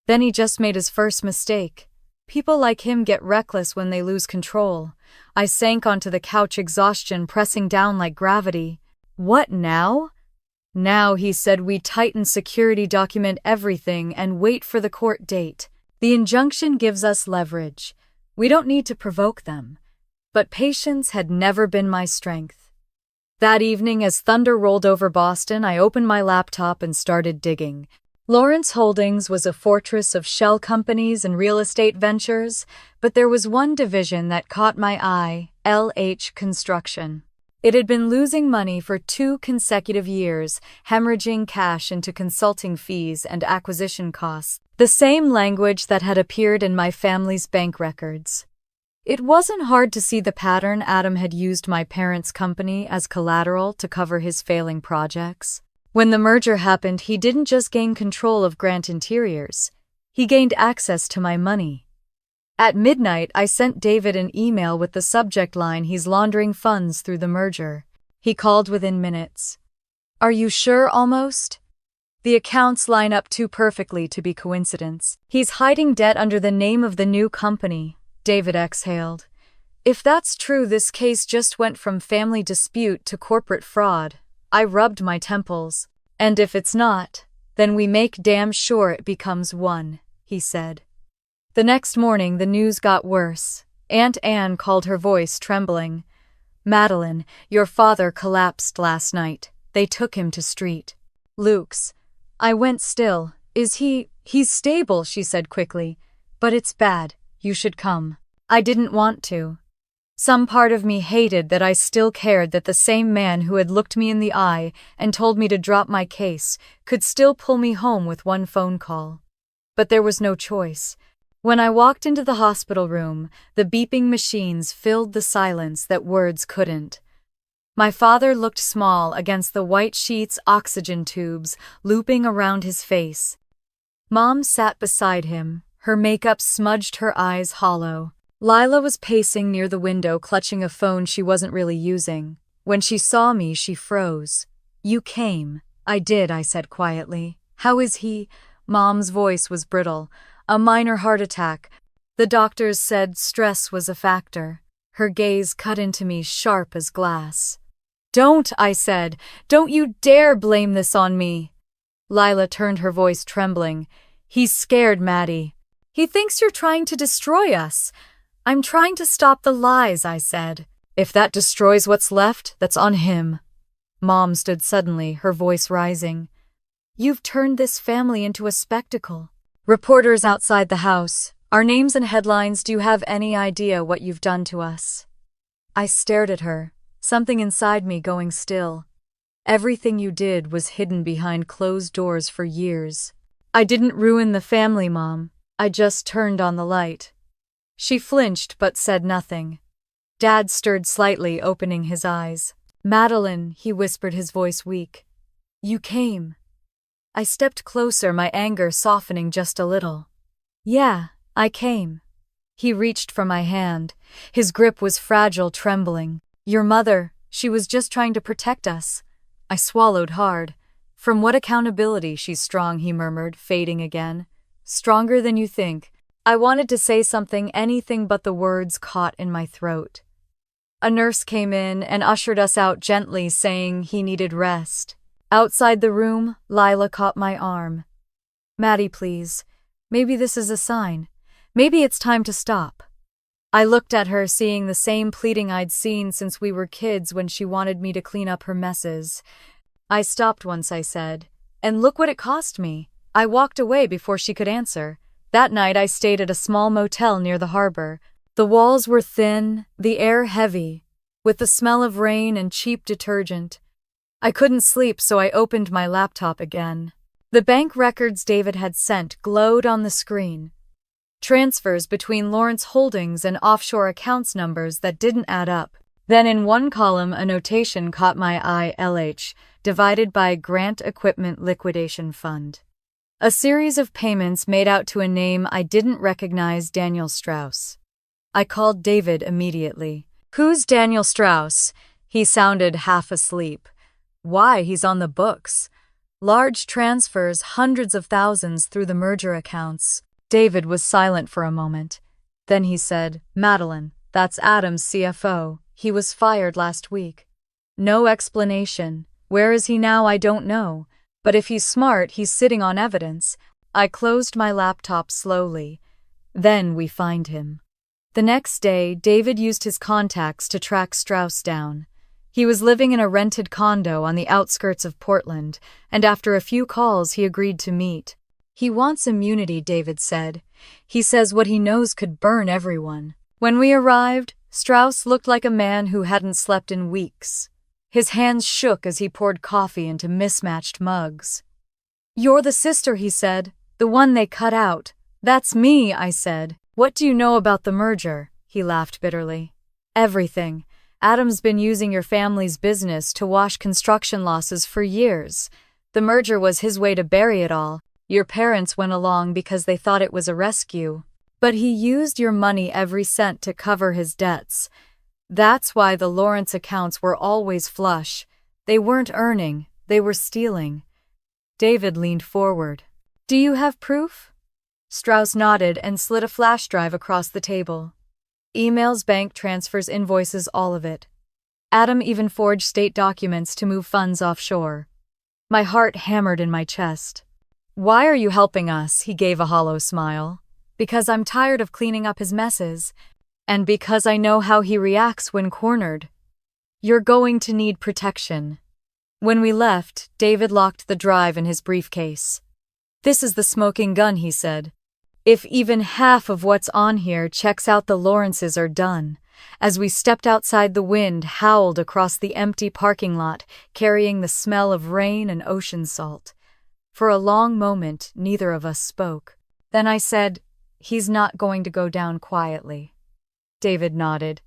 "Then he just made his first mistake. People like him get reckless when they lose control." I sank onto the couch, exhaustion pressing down like gravity. "What now?" "Now," he said, "we tighten security, document everything, and wait for the court date. The injunction gives us leverage. We don't need to provoke them." But patience had never been my strength. That evening, as thunder rolled over Boston, I opened my laptop and started digging. Lawrence Holdings was a fortress of shell companies and real estate ventures, but there was one division that caught my eye: LH Construction. It had been losing money for 2 consecutive years, hemorrhaging cash into consulting fees and acquisition costs, the same language that had appeared in my family's bank records. It wasn't hard to see the pattern. Adam had used my parents' company as collateral to cover his failing projects. When the merger happened, he didn't just gain control of Grant Interiors, he gained access to my money. At midnight, I sent David an email with the subject line, "He's laundering funds through the merger." He called within minutes. "Are you sure?" "Almost. The accounts line up too perfectly to be coincidence. He's hiding debt under the name of the new company." David exhaled. "If that's true, this case just went from family dispute to corporate fraud." I rubbed my temples. "And if it's not, then we make damn sure it becomes one," he said. The next morning, the news got worse. Aunt Anne called, her voice trembling. "Madeline, your father collapsed last night. They took him to St. Luke's." I went still. He's stable," she said quickly. "But it's bad. You should come." I didn't want to. Some part of me hated that I still cared that the same man who had looked me in the eye and told me to drop my case could still pull me home with one phone call. But there was no choice. When I walked into the hospital room, the beeping machines filled the silence that words couldn't. My father looked small against the white sheets, oxygen tubes looping around his face. Mom sat beside him, her makeup smudged, her eyes hollow. Lila was pacing near the window, clutching a phone she wasn't really using. When she saw me, she froze. "You came." "I did," I said quietly. "How is he?" Mom's voice was brittle. "A minor heart attack. The doctors said stress was a factor." Her gaze cut into me, sharp as glass. "Don't," I said. "Don't you dare blame this on me." Lila turned, her voice trembling. "He's scared, Maddie. He thinks you're trying to destroy us." "I'm trying to stop the lies," I said. "If that destroys what's left, that's on him." Mom stood suddenly, her voice rising. "You've turned this family into a spectacle. Reporters outside the house, our names and headlines. Do you have any idea what you've done to us?" I stared at her, something inside me going still. "Everything you did was hidden behind closed doors for years." "I didn't ruin the family, Mom. I just turned on the light." She flinched but said nothing. Dad stirred slightly, opening his eyes. "Madeline," he whispered, his voice weak. "You came." I stepped closer, my anger softening just a little. "Yeah, I came." He reached for my hand. His grip was fragile, trembling. "Your mother, she was just trying to protect us." I swallowed hard. "From what accountability? She's strong," he murmured, fading again. "Stronger than you think." I wanted to say something, anything, but the words caught in my throat. A nurse came in and ushered us out gently, saying he needed rest. Outside the room, Lila caught my arm. "Maddie, please. Maybe this is a sign. Maybe it's time to stop." I looked at her, seeing the same pleading I'd seen since we were kids when she wanted me to clean up her messes. "I stopped once," I said, "and look what it cost me." I walked away before she could answer. That night I stayed at a small motel near the harbor. The walls were thin, the air heavy, with the smell of rain and cheap detergent. I couldn't sleep, so I opened my laptop again. The bank records David had sent glowed on the screen. Transfers between Lawrence Holdings and offshore accounts, numbers that didn't add up. Then in one column a notation caught my eye: LH, divided by Grant Equipment Liquidation Fund. A series of payments made out to a name I didn't recognize: Daniel Strauss. I called David immediately. "Who's Daniel Strauss?" He sounded half asleep. "Why, he's on the books. Large transfers, hundreds of thousands through the merger accounts." David was silent for a moment. Then he said, "Madeline, that's Adam's CFO. He was fired last week." No explanation. Where is he now? I don't know. But if he's smart, he's sitting on evidence. I closed my laptop slowly. Then we find him. The next day, David used his contacts to track Strauss down. He was living in a rented condo on the outskirts of Portland, and after a few calls he agreed to meet. He wants immunity, David said. He says what he knows could burn everyone. When we arrived, Strauss looked like a man who hadn't slept in weeks. His hands shook as he poured coffee into mismatched mugs. "You're the sister," he said. "The one they cut out." "That's me," I said. "What do you know about the merger?" He laughed bitterly. "Everything. Adam's been using your family's business to wash construction losses for years. The merger was his way to bury it all. Your parents went along because they thought it was a rescue. But he used your money every cent to cover his debts. That's why the Lawrence accounts were always flush. They weren't earning, they were stealing." David leaned forward. "Do you have proof?" Strauss nodded and slid a flash drive across the table. Emails, bank transfers, invoices, all of it. Adam even forged state documents to move funds offshore. My heart hammered in my chest. "Why are you helping us?" He gave a hollow smile. "Because I'm tired of cleaning up his messes, and because I know how he reacts when cornered. You're going to need protection." When we left, David locked the drive in his briefcase. "This is the smoking gun," he said. "If even half of what's on here checks out, the Lawrences are done." As we stepped outside, the wind howled across the empty parking lot, carrying the smell of rain and ocean salt. For a long moment, neither of us spoke. Then I said, "He's not going to go down quietly." David nodded.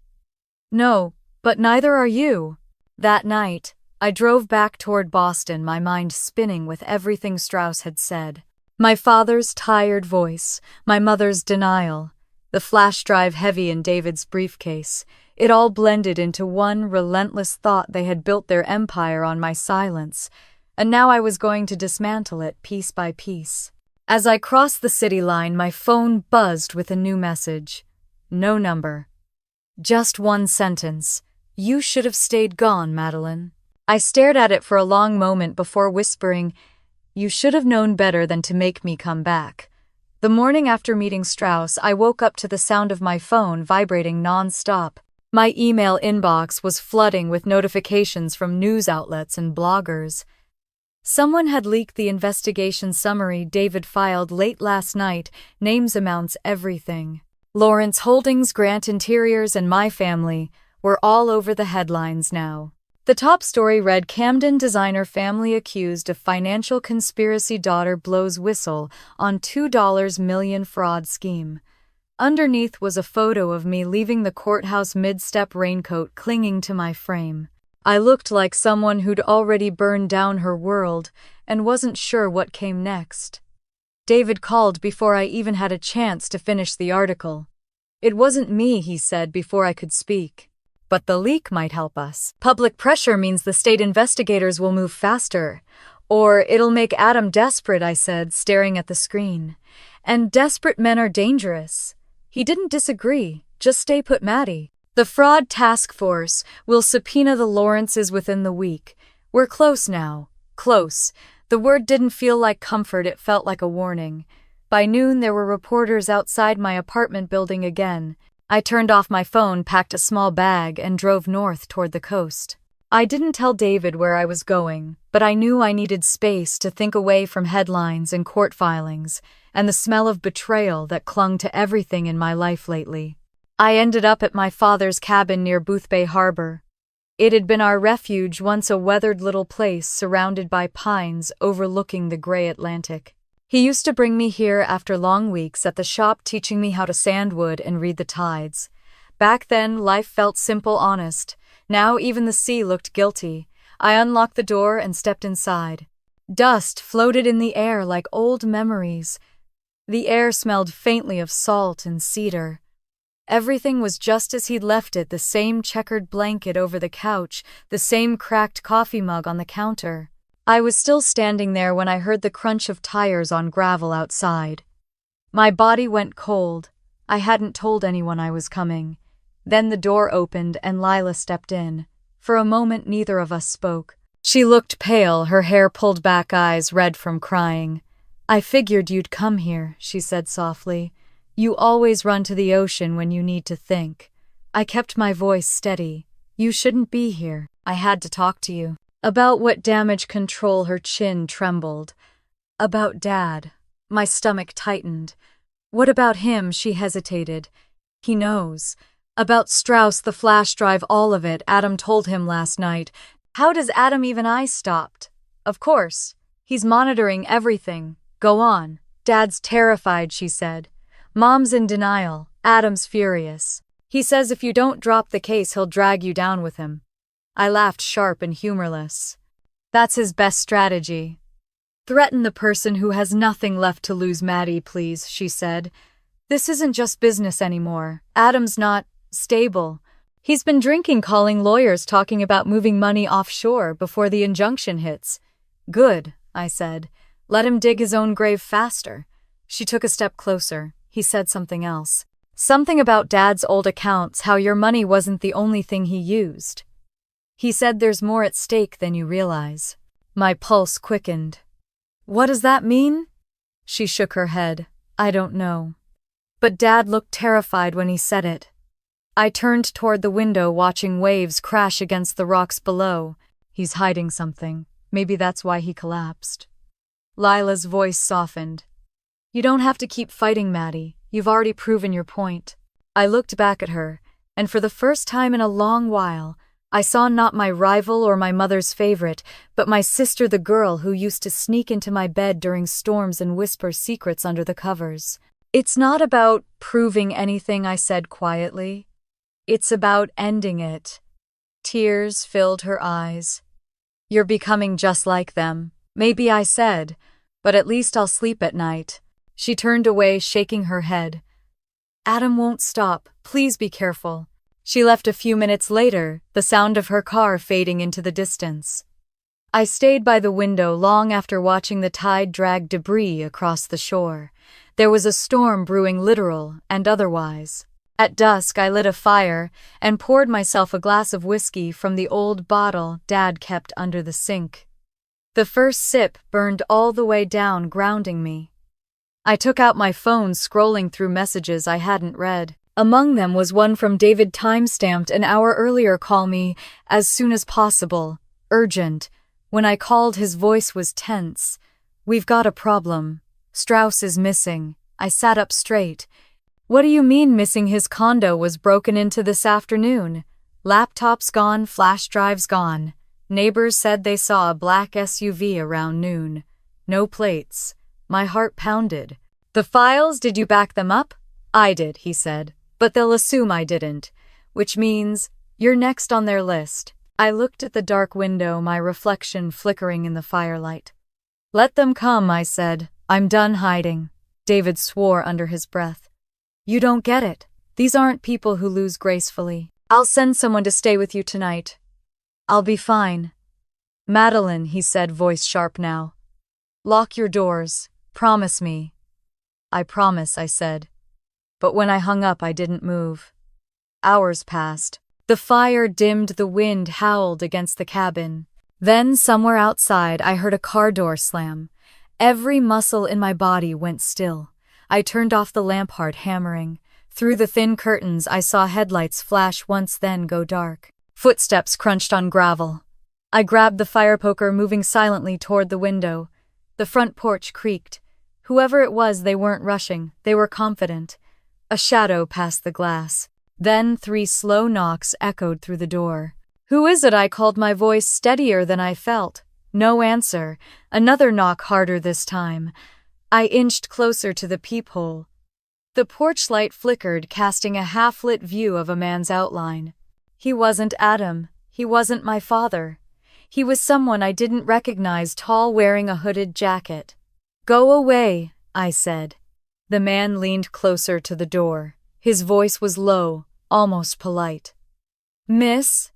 "No, but neither are you." That night, I drove back toward Boston, my mind spinning with everything Strauss had said. My father's tired voice, my mother's denial, the flash drive heavy in David's briefcase. It all blended into one relentless thought. They had built their empire on my silence, and now I was going to dismantle it piece by piece. As I crossed the city line, my phone buzzed with a new message. No number. Just one sentence. "You should have stayed gone, Madeline." I stared at it for a long moment before whispering, "You should have known better than to make me come back." The morning after meeting Strauss, I woke up to the sound of my phone vibrating non-stop. My email inbox was flooding with notifications from news outlets and bloggers. Someone had leaked the investigation summary David filed late last night, names, amounts, everything. Lawrence Holdings, Grant Interiors, and my family were all over the headlines now. The top story read, "Camden designer family accused of financial conspiracy, daughter blows whistle on $2 million fraud scheme." Underneath was a photo of me leaving the courthouse, mid-step, raincoat clinging to my frame. I looked like someone who'd already burned down her world and wasn't sure what came next. David called before I even had a chance to finish the article. "It wasn't me," he said before I could speak. "But the leak might help us. Public pressure means the state investigators will move faster. Or it'll make Adam desperate," I said, staring at the screen. "And desperate men are dangerous." He didn't disagree. "Just stay put, Maddie. The fraud task force will subpoena the Lawrences within the week. We're close now." Close. The word didn't feel like comfort, it felt like a warning. By noon, there were reporters outside my apartment building again. I turned off my phone, packed a small bag, and drove north toward the coast. I didn't tell David where I was going, but I knew I needed space to think away from headlines and court filings, and the smell of betrayal that clung to everything in my life lately. I ended up at my father's cabin near Boothbay Harbor. It had been our refuge, once a weathered little place surrounded by pines overlooking the gray Atlantic. He used to bring me here after long weeks at the shop, teaching me how to sand wood and read the tides. Back then, life felt simple, honest. Now even the sea looked guilty. I unlocked the door and stepped inside. Dust floated in the air like old memories. The air smelled faintly of salt and cedar. Everything was just as he'd left it, the same checkered blanket over the couch, the same cracked coffee mug on the counter. I was still standing there when I heard the crunch of tires on gravel outside. My body went cold. I hadn't told anyone I was coming. Then the door opened and Lila stepped in. For a moment, neither of us spoke. She looked pale, her hair pulled back, eyes red from crying. "I figured you'd come here," she said softly. "You always run to the ocean when you need to think." I kept my voice steady. "You shouldn't be here." I had to talk to you. About what damage control? Her chin trembled. About Dad. My stomach tightened. What about him? She hesitated. He knows. About Strauss, the flash drive, all of it. Adam told him last night. How does Adam even? I stopped. Of course. He's monitoring everything. Go on. Dad's terrified, she said. Mom's in denial. Adam's furious. He says if you don't drop the case, he'll drag you down with him. I laughed, sharp and humorless. That's his best strategy. Threaten the person who has nothing left to lose. Maddie, please, she said. This isn't just business anymore. Adam's not stable. He's been drinking, calling lawyers, talking about moving money offshore before the injunction hits. Good, I said. Let him dig his own grave faster. She took a step closer. He said something else. Something about Dad's old accounts, how your money wasn't the only thing he used. He said there's more at stake than you realize. My pulse quickened. What does that mean? She shook her head. I don't know. But Dad looked terrified when he said it. I turned toward the window, watching waves crash against the rocks below. He's hiding something. Maybe that's why he collapsed. Lila's voice softened. You don't have to keep fighting, Maddie. You've already proven your point. I looked back at her, and for the first time in a long while, I saw not my rival or my mother's favorite, but my sister, the girl who used to sneak into my bed during storms and whisper secrets under the covers. It's not about proving anything, I said quietly. It's about ending it. Tears filled her eyes. You're becoming just like them. Maybe, I said, but at least I'll sleep at night. She turned away, shaking her head. Adam won't stop. Please be careful. She left a few minutes later, the sound of her car fading into the distance. I stayed by the window long after, watching the tide drag debris across the shore. There was a storm brewing, literal and otherwise. At dusk, I lit a fire and poured myself a glass of whiskey from the old bottle Dad kept under the sink. The first sip burned all the way down, grounding me. I took out my phone, scrolling through messages I hadn't read. Among them was one from David, time-stamped an hour earlier. Call me as soon as possible. Urgent. When I called, his voice was tense. We've got a problem. Strauss is missing. I sat up straight. What do you mean missing? His condo was broken into this afternoon. Laptops gone, flash drives gone. Neighbors said they saw a black SUV around noon. No plates. My heart pounded. The files, did you back them up? I did, he said. But they'll assume I didn't, which means you're next on their list. I looked at the dark window, my reflection flickering in the firelight. Let them come, I said. I'm done hiding. David swore under his breath. You don't get it. These aren't people who lose gracefully. I'll send someone to stay with you tonight. I'll be fine. Madeline, he said, voice sharp now. Lock your doors. Promise me. I promise, I said. But when I hung up, I didn't move. Hours passed. The fire dimmed, the wind howled against the cabin. Then, somewhere outside, I heard a car door slam. Every muscle in my body went still. I turned off the lamp, heart hammering. Through the thin curtains, I saw headlights flash once, then go dark. Footsteps crunched on gravel. I grabbed the fire poker, moving silently toward the window. The front porch creaked. Whoever it was, they weren't rushing. They were confident. A shadow passed the glass. Then 3 slow knocks echoed through the door. Who is it? I called, my voice steadier than I felt. No answer. Another knock, harder this time. I inched closer to the peephole. The porch light flickered, casting a half-lit view of a man's outline. He wasn't Adam. He wasn't my father. He was someone I didn't recognize, tall, wearing a hooded jacket. Go away, I said. The man leaned closer to the door. His voice was low, almost polite. Miss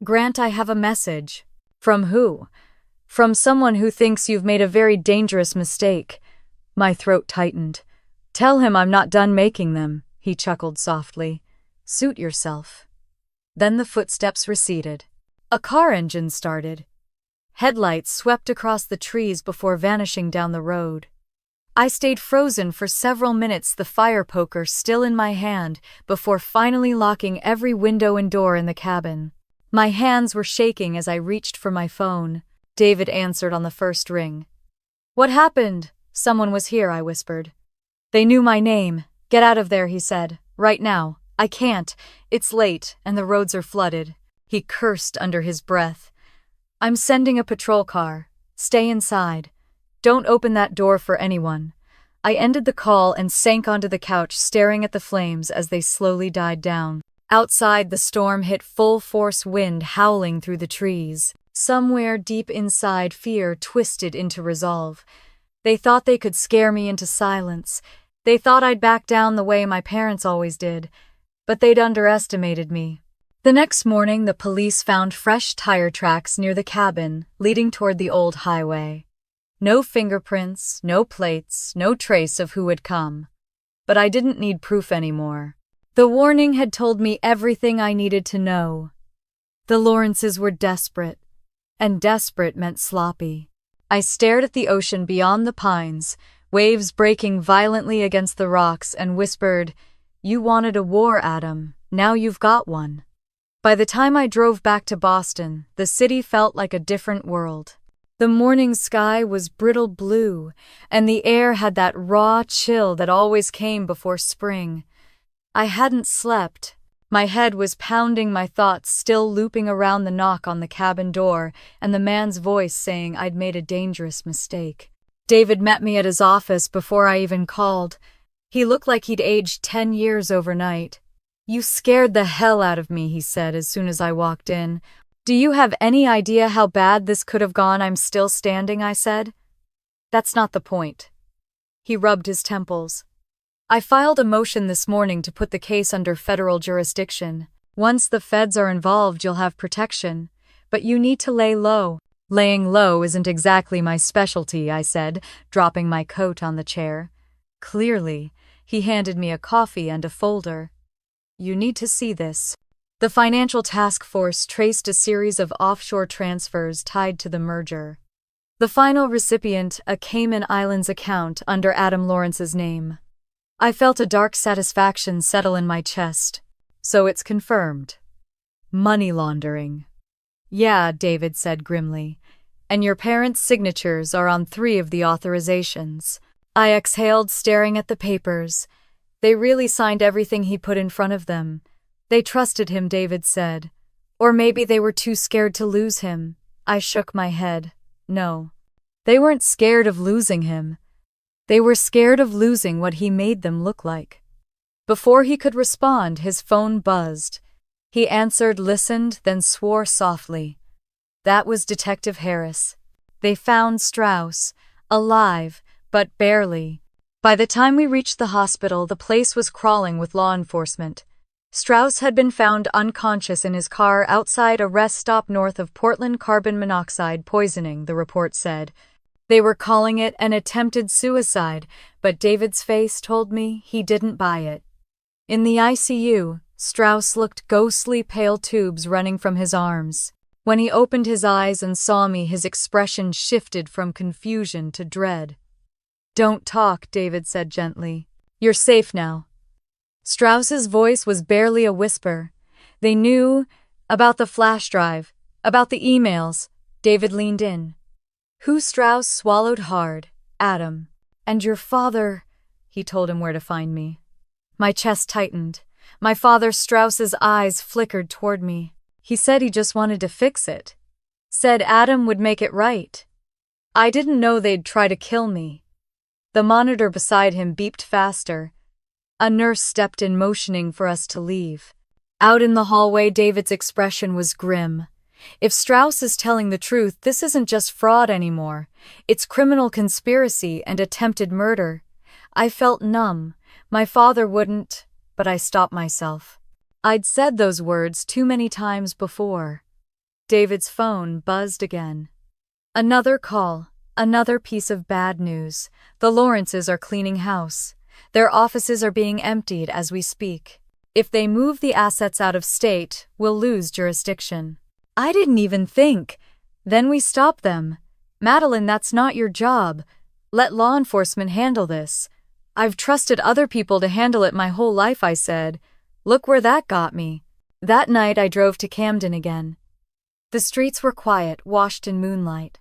Grant, I have a message. From who? From someone who thinks you've made a very dangerous mistake. My throat tightened. Tell him I'm not done making them, he chuckled softly. Suit yourself. Then the footsteps receded. A car engine started. Headlights swept across the trees before vanishing down the road. I stayed frozen for several minutes, the fire poker still in my hand, before finally locking every window and door in the cabin. My hands were shaking as I reached for my phone. David answered on the first ring. "What happened?" "Someone was here," I whispered. "They knew my name." "Get out of there," he said. "Right now." "I can't. It's late, and the roads are flooded." He cursed under his breath. "I'm sending a patrol car. Stay inside. Don't open that door for anyone." I ended the call and sank onto the couch, staring at the flames as they slowly died down. Outside, the storm hit full-force wind howling through the trees. Somewhere deep inside, fear twisted into resolve. They thought they could scare me into silence. They thought I'd back down the way my parents always did. But they'd underestimated me. The next morning, the police found fresh tire tracks near the cabin, leading toward the old highway. No fingerprints, no plates, no trace of who had come. But I didn't need proof anymore. The warning had told me everything I needed to know. The Lawrences were desperate, and desperate meant sloppy. I stared at the ocean beyond the pines, waves breaking violently against the rocks, and whispered, "You wanted a war, Adam. Now you've got one." By the time I drove back to Boston, the city felt like a different world. The morning sky was brittle blue, and the air had that raw chill that always came before spring. I hadn't slept. My head was pounding, my thoughts still looping around the knock on the cabin door and the man's voice saying I'd made a dangerous mistake. David met me at his office before I even called. He looked like he'd aged 10 years overnight. "You scared the hell out of me," he said as soon as I walked in. "Do you have any idea how bad this could have gone?" "I'm still standing," I said. "That's not the point." He rubbed his temples. "I filed a motion this morning to put the case under federal jurisdiction. Once the feds are involved, you'll have protection. But you need to lay low." "Laying low isn't exactly my specialty," I said, dropping my coat on the chair. Clearly, he handed me a coffee and a folder. "You need to see this." The financial task force traced a series of offshore transfers tied to the merger. The final recipient, a Cayman Islands account under Adam Lawrence's name. I felt a dark satisfaction settle in my chest. "So it's confirmed. Money laundering." "Yeah," David said grimly. "And your parents' signatures are on 3 of the authorizations." I exhaled, staring at the papers. They really signed everything he put in front of them. They trusted him, David said. Or maybe they were too scared to lose him. I shook my head. No. They weren't scared of losing him. They were scared of losing what he made them look like. Before he could respond, his phone buzzed. He answered, listened, then swore softly. That was Detective Harris. They found Strauss, alive, but barely. By the time we reached the hospital, the place was crawling with law enforcement. Strauss had been found unconscious in his car outside a rest stop north of Portland. Carbon monoxide poisoning, the report said. They were calling it an attempted suicide, but David's face told me he didn't buy it. In the ICU, Strauss looked ghostly, pale tubes running from his arms. When he opened his eyes and saw me, his expression shifted from confusion to dread. "Don't talk," David said gently. "You're safe now." Strauss's voice was barely a whisper. "They knew about the flash drive, about the emails." David leaned in. "Who?" Strauss swallowed hard. "Adam. And your father." He told him where to find me. My chest tightened. My father. Strauss's eyes flickered toward me. He said he just wanted to fix it. Said Adam would make it right. I didn't know they'd try to kill me. The monitor beside him beeped faster. A nurse stepped in, motioning for us to leave. Out in the hallway, David's expression was grim. If Strauss is telling the truth, this isn't just fraud anymore. It's criminal conspiracy and attempted murder. I felt numb. My father wouldn't, but I stopped myself. I'd said those words too many times before. David's phone buzzed again. Another call, another piece of bad news. The Lawrences are cleaning house. Their offices are being emptied as we speak. If they move the assets out of state, we'll lose jurisdiction. I didn't even think. Then we stop them. Madeline, that's not your job. Let law enforcement handle this. I've trusted other people to handle it my whole life, I said. Look where that got me. That night I drove to Camden again. The streets were quiet, washed in moonlight.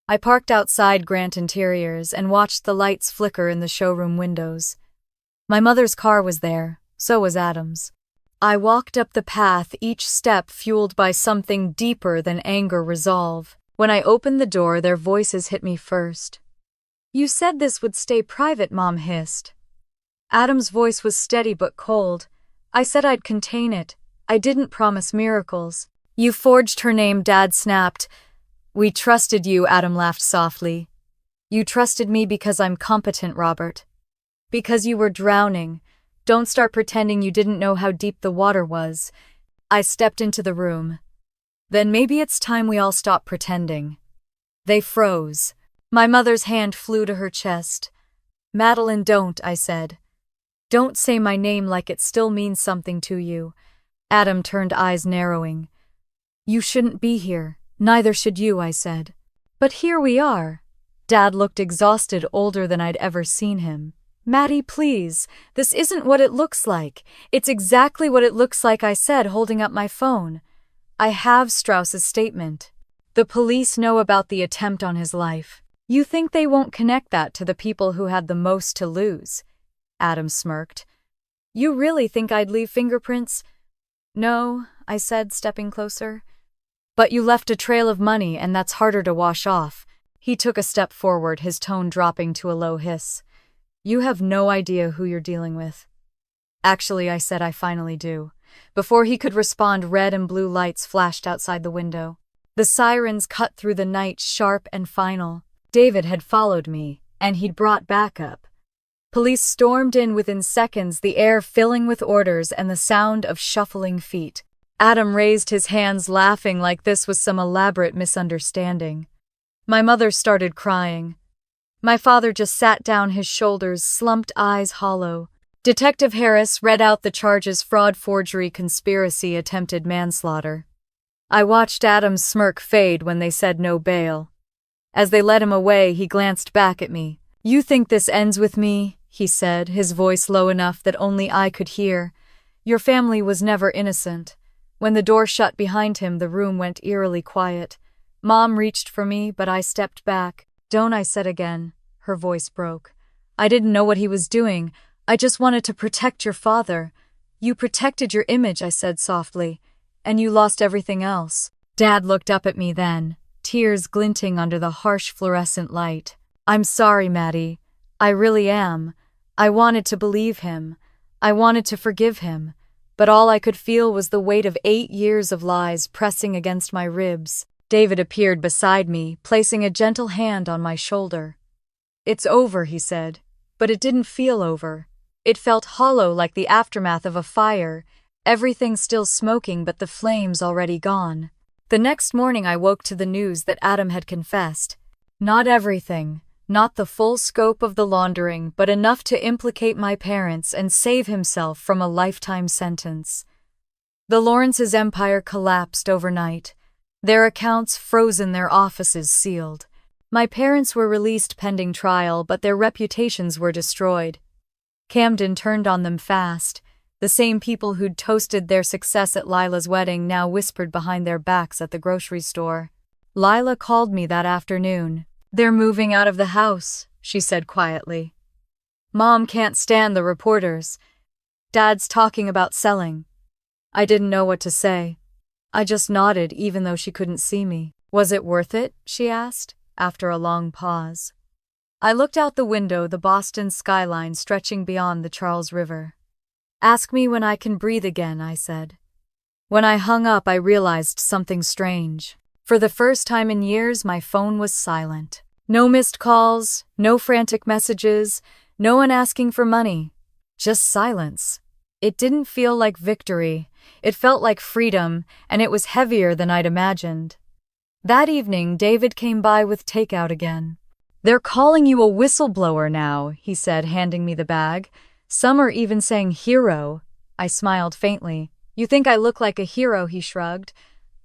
I parked outside Grant Interiors and watched the lights flicker in the showroom windows. My mother's car was there, so was Adam's. I walked up the path, each step fueled by something deeper than anger resolve. When I opened the door, their voices hit me first. "You said this would stay private," Mom hissed. Adam's voice was steady but cold. "I said I'd contain it. I didn't promise miracles." "You forged her name," Dad snapped. "We trusted you," Adam laughed softly. "You trusted me because I'm competent, Robert. Because you were drowning. Don't start pretending you didn't know how deep the water was." I stepped into the room. "Then maybe it's time we all stop pretending." They froze. My mother's hand flew to her chest. "Madeline, don't," I said. "Don't say my name like it still means something to you." Adam turned, eyes narrowing. "You shouldn't be here. Neither should you," I said. "But here we are." Dad looked exhausted, older than I'd ever seen him. "Maddie, please. This isn't what it looks like. It's exactly what it looks like," I said, holding up my phone. "I have Strauss's statement. The police know about the attempt on his life. You think they won't connect that to the people who had the most to lose?" Adam smirked. "You really think I'd leave fingerprints?" "No," I said, stepping closer. "But you left a trail of money, and that's harder to wash off." He took a step forward, his tone dropping to a low hiss. "You have no idea who you're dealing with." "Actually," I said, "I finally do." Before he could respond, red and blue lights flashed outside the window. The sirens cut through the night, sharp and final. David had followed me, and he'd brought backup. Police stormed in within seconds, the air filling with orders and the sound of shuffling feet. Adam raised his hands, laughing like this was some elaborate misunderstanding. My mother started crying. My father just sat down, his shoulders, slumped, eyes hollow. Detective Harris read out the charges: fraud, forgery, conspiracy, attempted manslaughter. I watched Adam's smirk fade when they said no bail. As they led him away, he glanced back at me. "You think this ends with me?" he said, his voice low enough that only I could hear. "Your family was never innocent." When the door shut behind him, the room went eerily quiet. Mom reached for me, but I stepped back. "Don't," I said again. Her voice broke. "I didn't know what he was doing. I just wanted to protect your father." "You protected your image," I said softly, "and you lost everything else." Dad looked up at me then, tears glinting under the harsh fluorescent light. "I'm sorry, Maddie. I really am. I wanted to believe him. I wanted to forgive him. But all I could feel was the weight of 8 years of lies pressing against my ribs." David appeared beside me, placing a gentle hand on my shoulder. "It's over," he said. But it didn't feel over. It felt hollow, like the aftermath of a fire, everything still smoking but the flames already gone. The next morning I woke to the news that Adam had confessed. Not everything, not the full scope of the laundering, but enough to implicate my parents and save himself from a lifetime sentence. The Lawrence's empire collapsed overnight. Their accounts frozen, their offices sealed. My parents were released pending trial, but their reputations were destroyed. Camden turned on them fast. The same people who'd toasted their success at Lila's wedding now whispered behind their backs at the grocery store. Lila called me that afternoon. "They're moving out of the house," she said quietly. "Mom can't stand the reporters. Dad's talking about selling." I didn't know what to say. I just nodded, even though she couldn't see me. "Was it worth it?" she asked, after a long pause. I looked out the window, the Boston skyline stretching beyond the Charles River. "Ask me when I can breathe again," I said. When I hung up, I realized something strange. For the first time in years, my phone was silent. No missed calls, no frantic messages, no one asking for money. Just silence. It didn't feel like victory. It felt like freedom, and it was heavier than I'd imagined. That evening, David came by with takeout again. "They're calling you a whistleblower now," he said, handing me the bag. "Some are even saying hero." I smiled faintly. "You think I look like a hero?" he shrugged.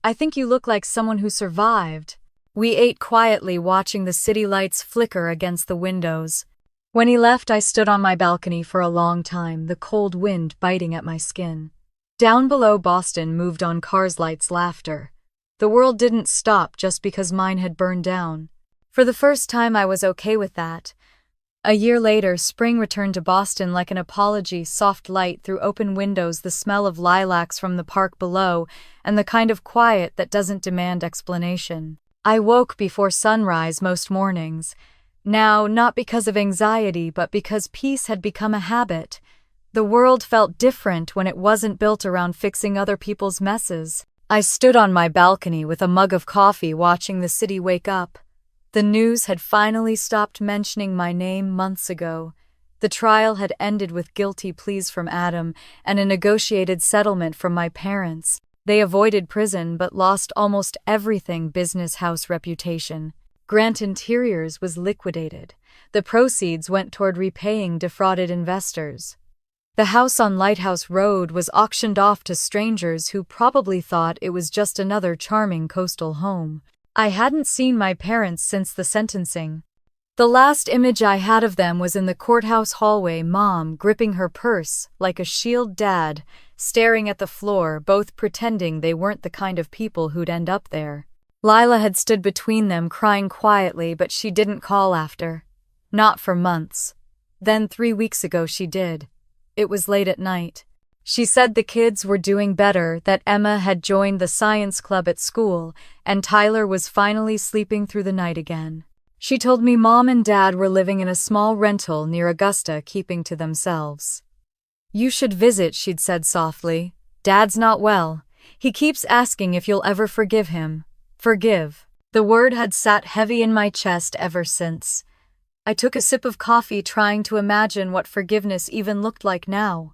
"I think you look like someone who survived." We ate quietly, watching the city lights flicker against the windows. When he left, I stood on my balcony for a long time, the cold wind biting at my skin. Down below, Boston moved on cars, lights, laughter. The world didn't stop just because mine had burned down. For the first time, I was okay with that. A year later, spring returned to Boston like an apology, soft light through open windows, the smell of lilacs from the park below, and the kind of quiet that doesn't demand explanation. I woke before sunrise most mornings. Now, not because of anxiety, but because peace had become a habit. The world felt different when it wasn't built around fixing other people's messes. I stood on my balcony with a mug of coffee, watching the city wake up. The news had finally stopped mentioning my name months ago. The trial had ended with guilty pleas from Adam and a negotiated settlement from my parents. They avoided prison but lost almost everything: business, house, reputation. Grant Interiors was liquidated. The proceeds went toward repaying defrauded investors. The house on Lighthouse Road was auctioned off to strangers who probably thought it was just another charming coastal home. I hadn't seen my parents since the sentencing. The last image I had of them was in the courthouse hallway, Mom gripping her purse like a shield, Dad staring at the floor, both pretending they weren't the kind of people who'd end up there. Lila had stood between them, crying quietly, but she didn't call after. Not for months. Then 3 weeks ago she did. It was late at night. She said the kids were doing better, that Emma had joined the science club at school, and Tyler was finally sleeping through the night again. She told me Mom and Dad were living in a small rental near Augusta, keeping to themselves. You should visit, she'd said softly. Dad's not well. He keeps asking if you'll ever forgive him. Forgive. The word had sat heavy in my chest ever since. I took a sip of coffee, trying to imagine what forgiveness even looked like now.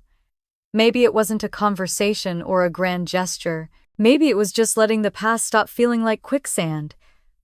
Maybe it wasn't a conversation or a grand gesture. Maybe it was just letting the past stop feeling like quicksand.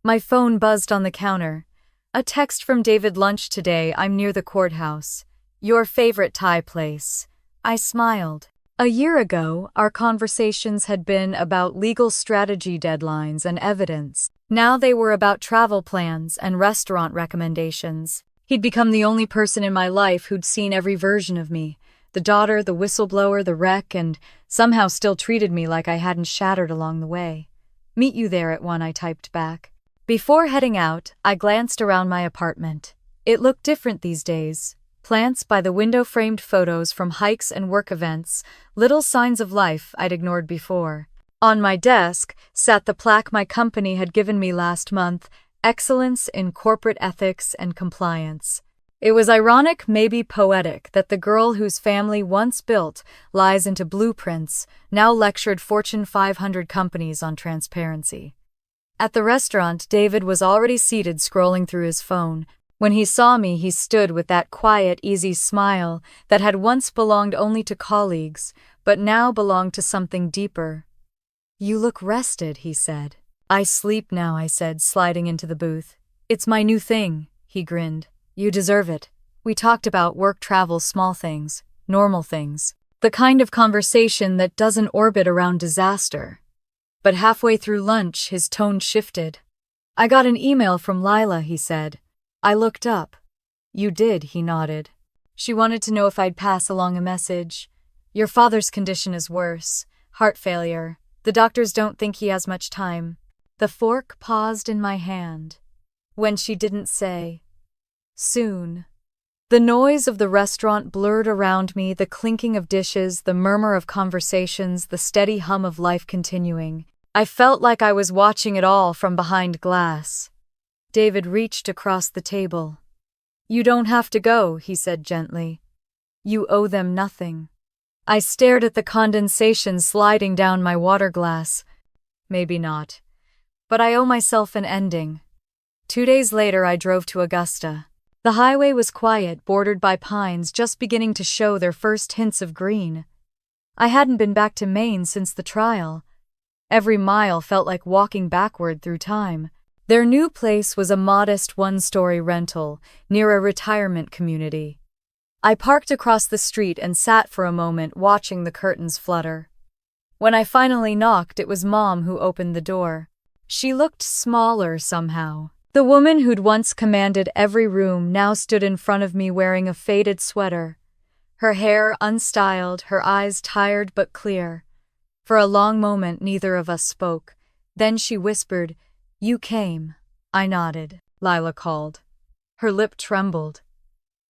My phone buzzed on the counter. A text from David. Lunch today, I'm near the courthouse. Your favorite Thai place. I smiled. A year ago, our conversations had been about legal strategy, deadlines, and evidence. Now they were about travel plans and restaurant recommendations. He'd become the only person in my life who'd seen every version of me. The daughter, the whistleblower, the wreck, and somehow still treated me like I hadn't shattered along the way. Meet you there at 1, I typed back. Before heading out, I glanced around my apartment. It looked different these days. Plants by the window, framed photos from hikes and work events, little signs of life I'd ignored before. On my desk sat the plaque my company had given me last month, Excellence in Corporate Ethics and Compliance. It was ironic, maybe poetic, that the girl whose family once built lies into blueprints now lectured Fortune 500 companies on transparency. At the restaurant, David was already seated, scrolling through his phone. When he saw me, he stood with that quiet, easy smile that had once belonged only to colleagues, but now belonged to something deeper. You look rested, he said. I sleep now, I said, sliding into the booth. It's my new thing, he grinned. You deserve it. We talked about work, travel, small things, normal things. The kind of conversation that doesn't orbit around disaster. But halfway through lunch, his tone shifted. I got an email from Lila, he said. I looked up. You did, he nodded. She wanted to know if I'd pass along a message. Your father's condition is worse. Heart failure. The doctors don't think he has much time. The fork paused in my hand. When she didn't say, soon. The noise of the restaurant blurred around me, the clinking of dishes, the murmur of conversations, the steady hum of life continuing. I felt like I was watching it all from behind glass. David reached across the table. You don't have to go, he said gently. You owe them nothing. I stared at the condensation sliding down my water glass. Maybe not. But I owe myself an ending. 2 days later, I drove to Augusta. The highway was quiet, bordered by pines just beginning to show their first hints of green. I hadn't been back to Maine since the trial. Every mile felt like walking backward through time. Their new place was a modest one-story rental near a retirement community. I parked across the street and sat for a moment, watching the curtains flutter. When I finally knocked, it was Mom who opened the door. She looked smaller somehow. The woman who'd once commanded every room now stood in front of me wearing a faded sweater. Her hair unstyled, her eyes tired but clear. For a long moment, neither of us spoke. Then she whispered, "You came." I nodded. Lila called. Her lip trembled.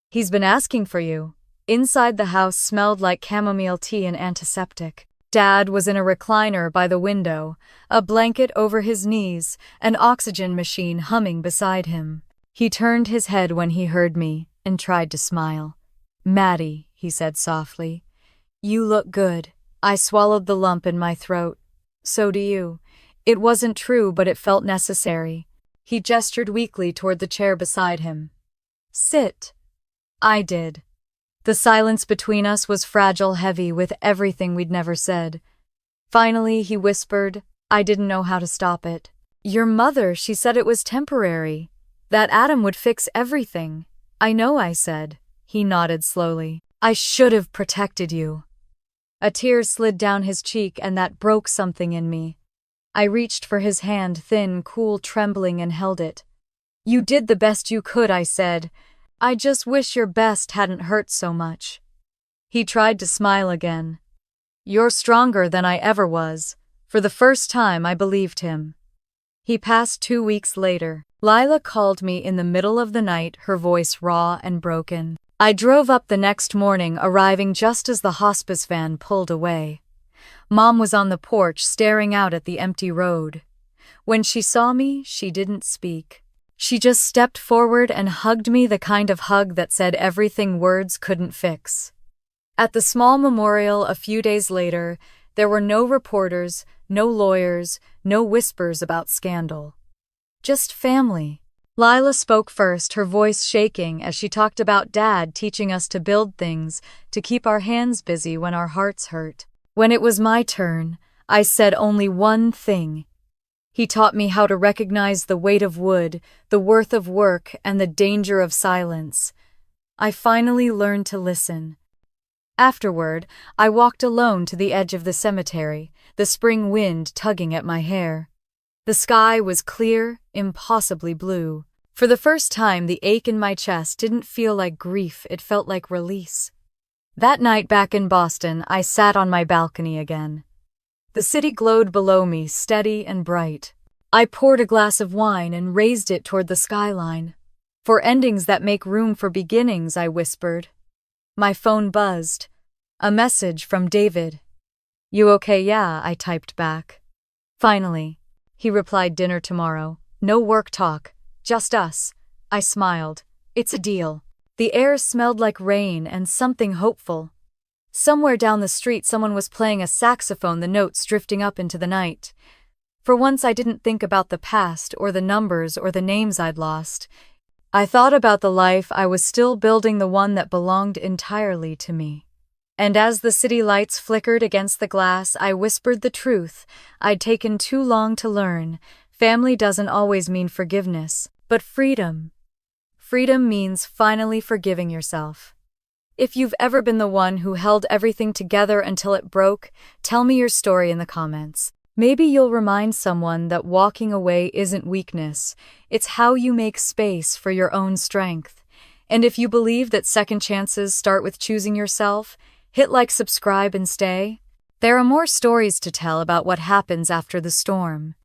"He's been asking for you." Inside the house smelled like chamomile tea and antiseptic. Dad was in a recliner by the window, a blanket over his knees, an oxygen machine humming beside him. He turned his head when he heard me and tried to smile. "Maddie," he said softly, "you look good." I swallowed the lump in my throat. "So do you." It wasn't true, but it felt necessary. He gestured weakly toward the chair beside him. "Sit." I did. The silence between us was fragile, heavy with everything we'd never said. Finally, he whispered. I didn't know how to stop it. "Your mother, she said it was temporary. That Adam would fix everything." "I know," I said. He nodded slowly. "I should have protected you." A tear slid down his cheek, and that broke something in me. I reached for his hand, thin, cool, trembling, and held it. "You did the best you could," I said. "I just wish your best hadn't hurt so much." He tried to smile again. "You're stronger than I ever was." For the first time, I believed him. He passed 2 weeks later. Lila called me in the middle of the night, her voice raw and broken. I drove up the next morning, arriving just as the hospice van pulled away. Mom was on the porch, staring out at the empty road. When she saw me, she didn't speak. She just stepped forward and hugged me, the kind of hug that said everything words couldn't fix. At the small memorial a few days later, there were no reporters, no lawyers, no whispers about scandal. Just family. Lila spoke first, her voice shaking as she talked about Dad teaching us to build things, to keep our hands busy when our hearts hurt. When it was my turn, I said only one thing. He taught me how to recognize the weight of wood, the worth of work, and the danger of silence. I finally learned to listen. Afterward, I walked alone to the edge of the cemetery, the spring wind tugging at my hair. The sky was clear, impossibly blue. For the first time, the ache in my chest didn't feel like grief, it felt like release. That night back in Boston, I sat on my balcony again. The city glowed below me, steady and bright. I poured a glass of wine and raised it toward the skyline. "For endings that make room for beginnings," I whispered. My phone buzzed. A message from David. "You okay?" "Yeah," I typed back. "Finally." He replied, "Dinner tomorrow. No work talk. Just us." I smiled. "It's a deal." The air smelled like rain and something hopeful. Somewhere down the street, someone was playing a saxophone, the notes drifting up into the night. For once, I didn't think about the past or the numbers or the names I'd lost. I thought about the life I was still building, the one that belonged entirely to me. And as the city lights flickered against the glass, I whispered the truth I'd taken too long to learn. Family doesn't always mean forgiveness, but freedom. Freedom means finally forgiving yourself. If you've ever been the one who held everything together until it broke, tell me your story in the comments. Maybe you'll remind someone that walking away isn't weakness, it's how you make space for your own strength. And if you believe that second chances start with choosing yourself, hit like, subscribe, and stay. There are more stories to tell about what happens after the storm.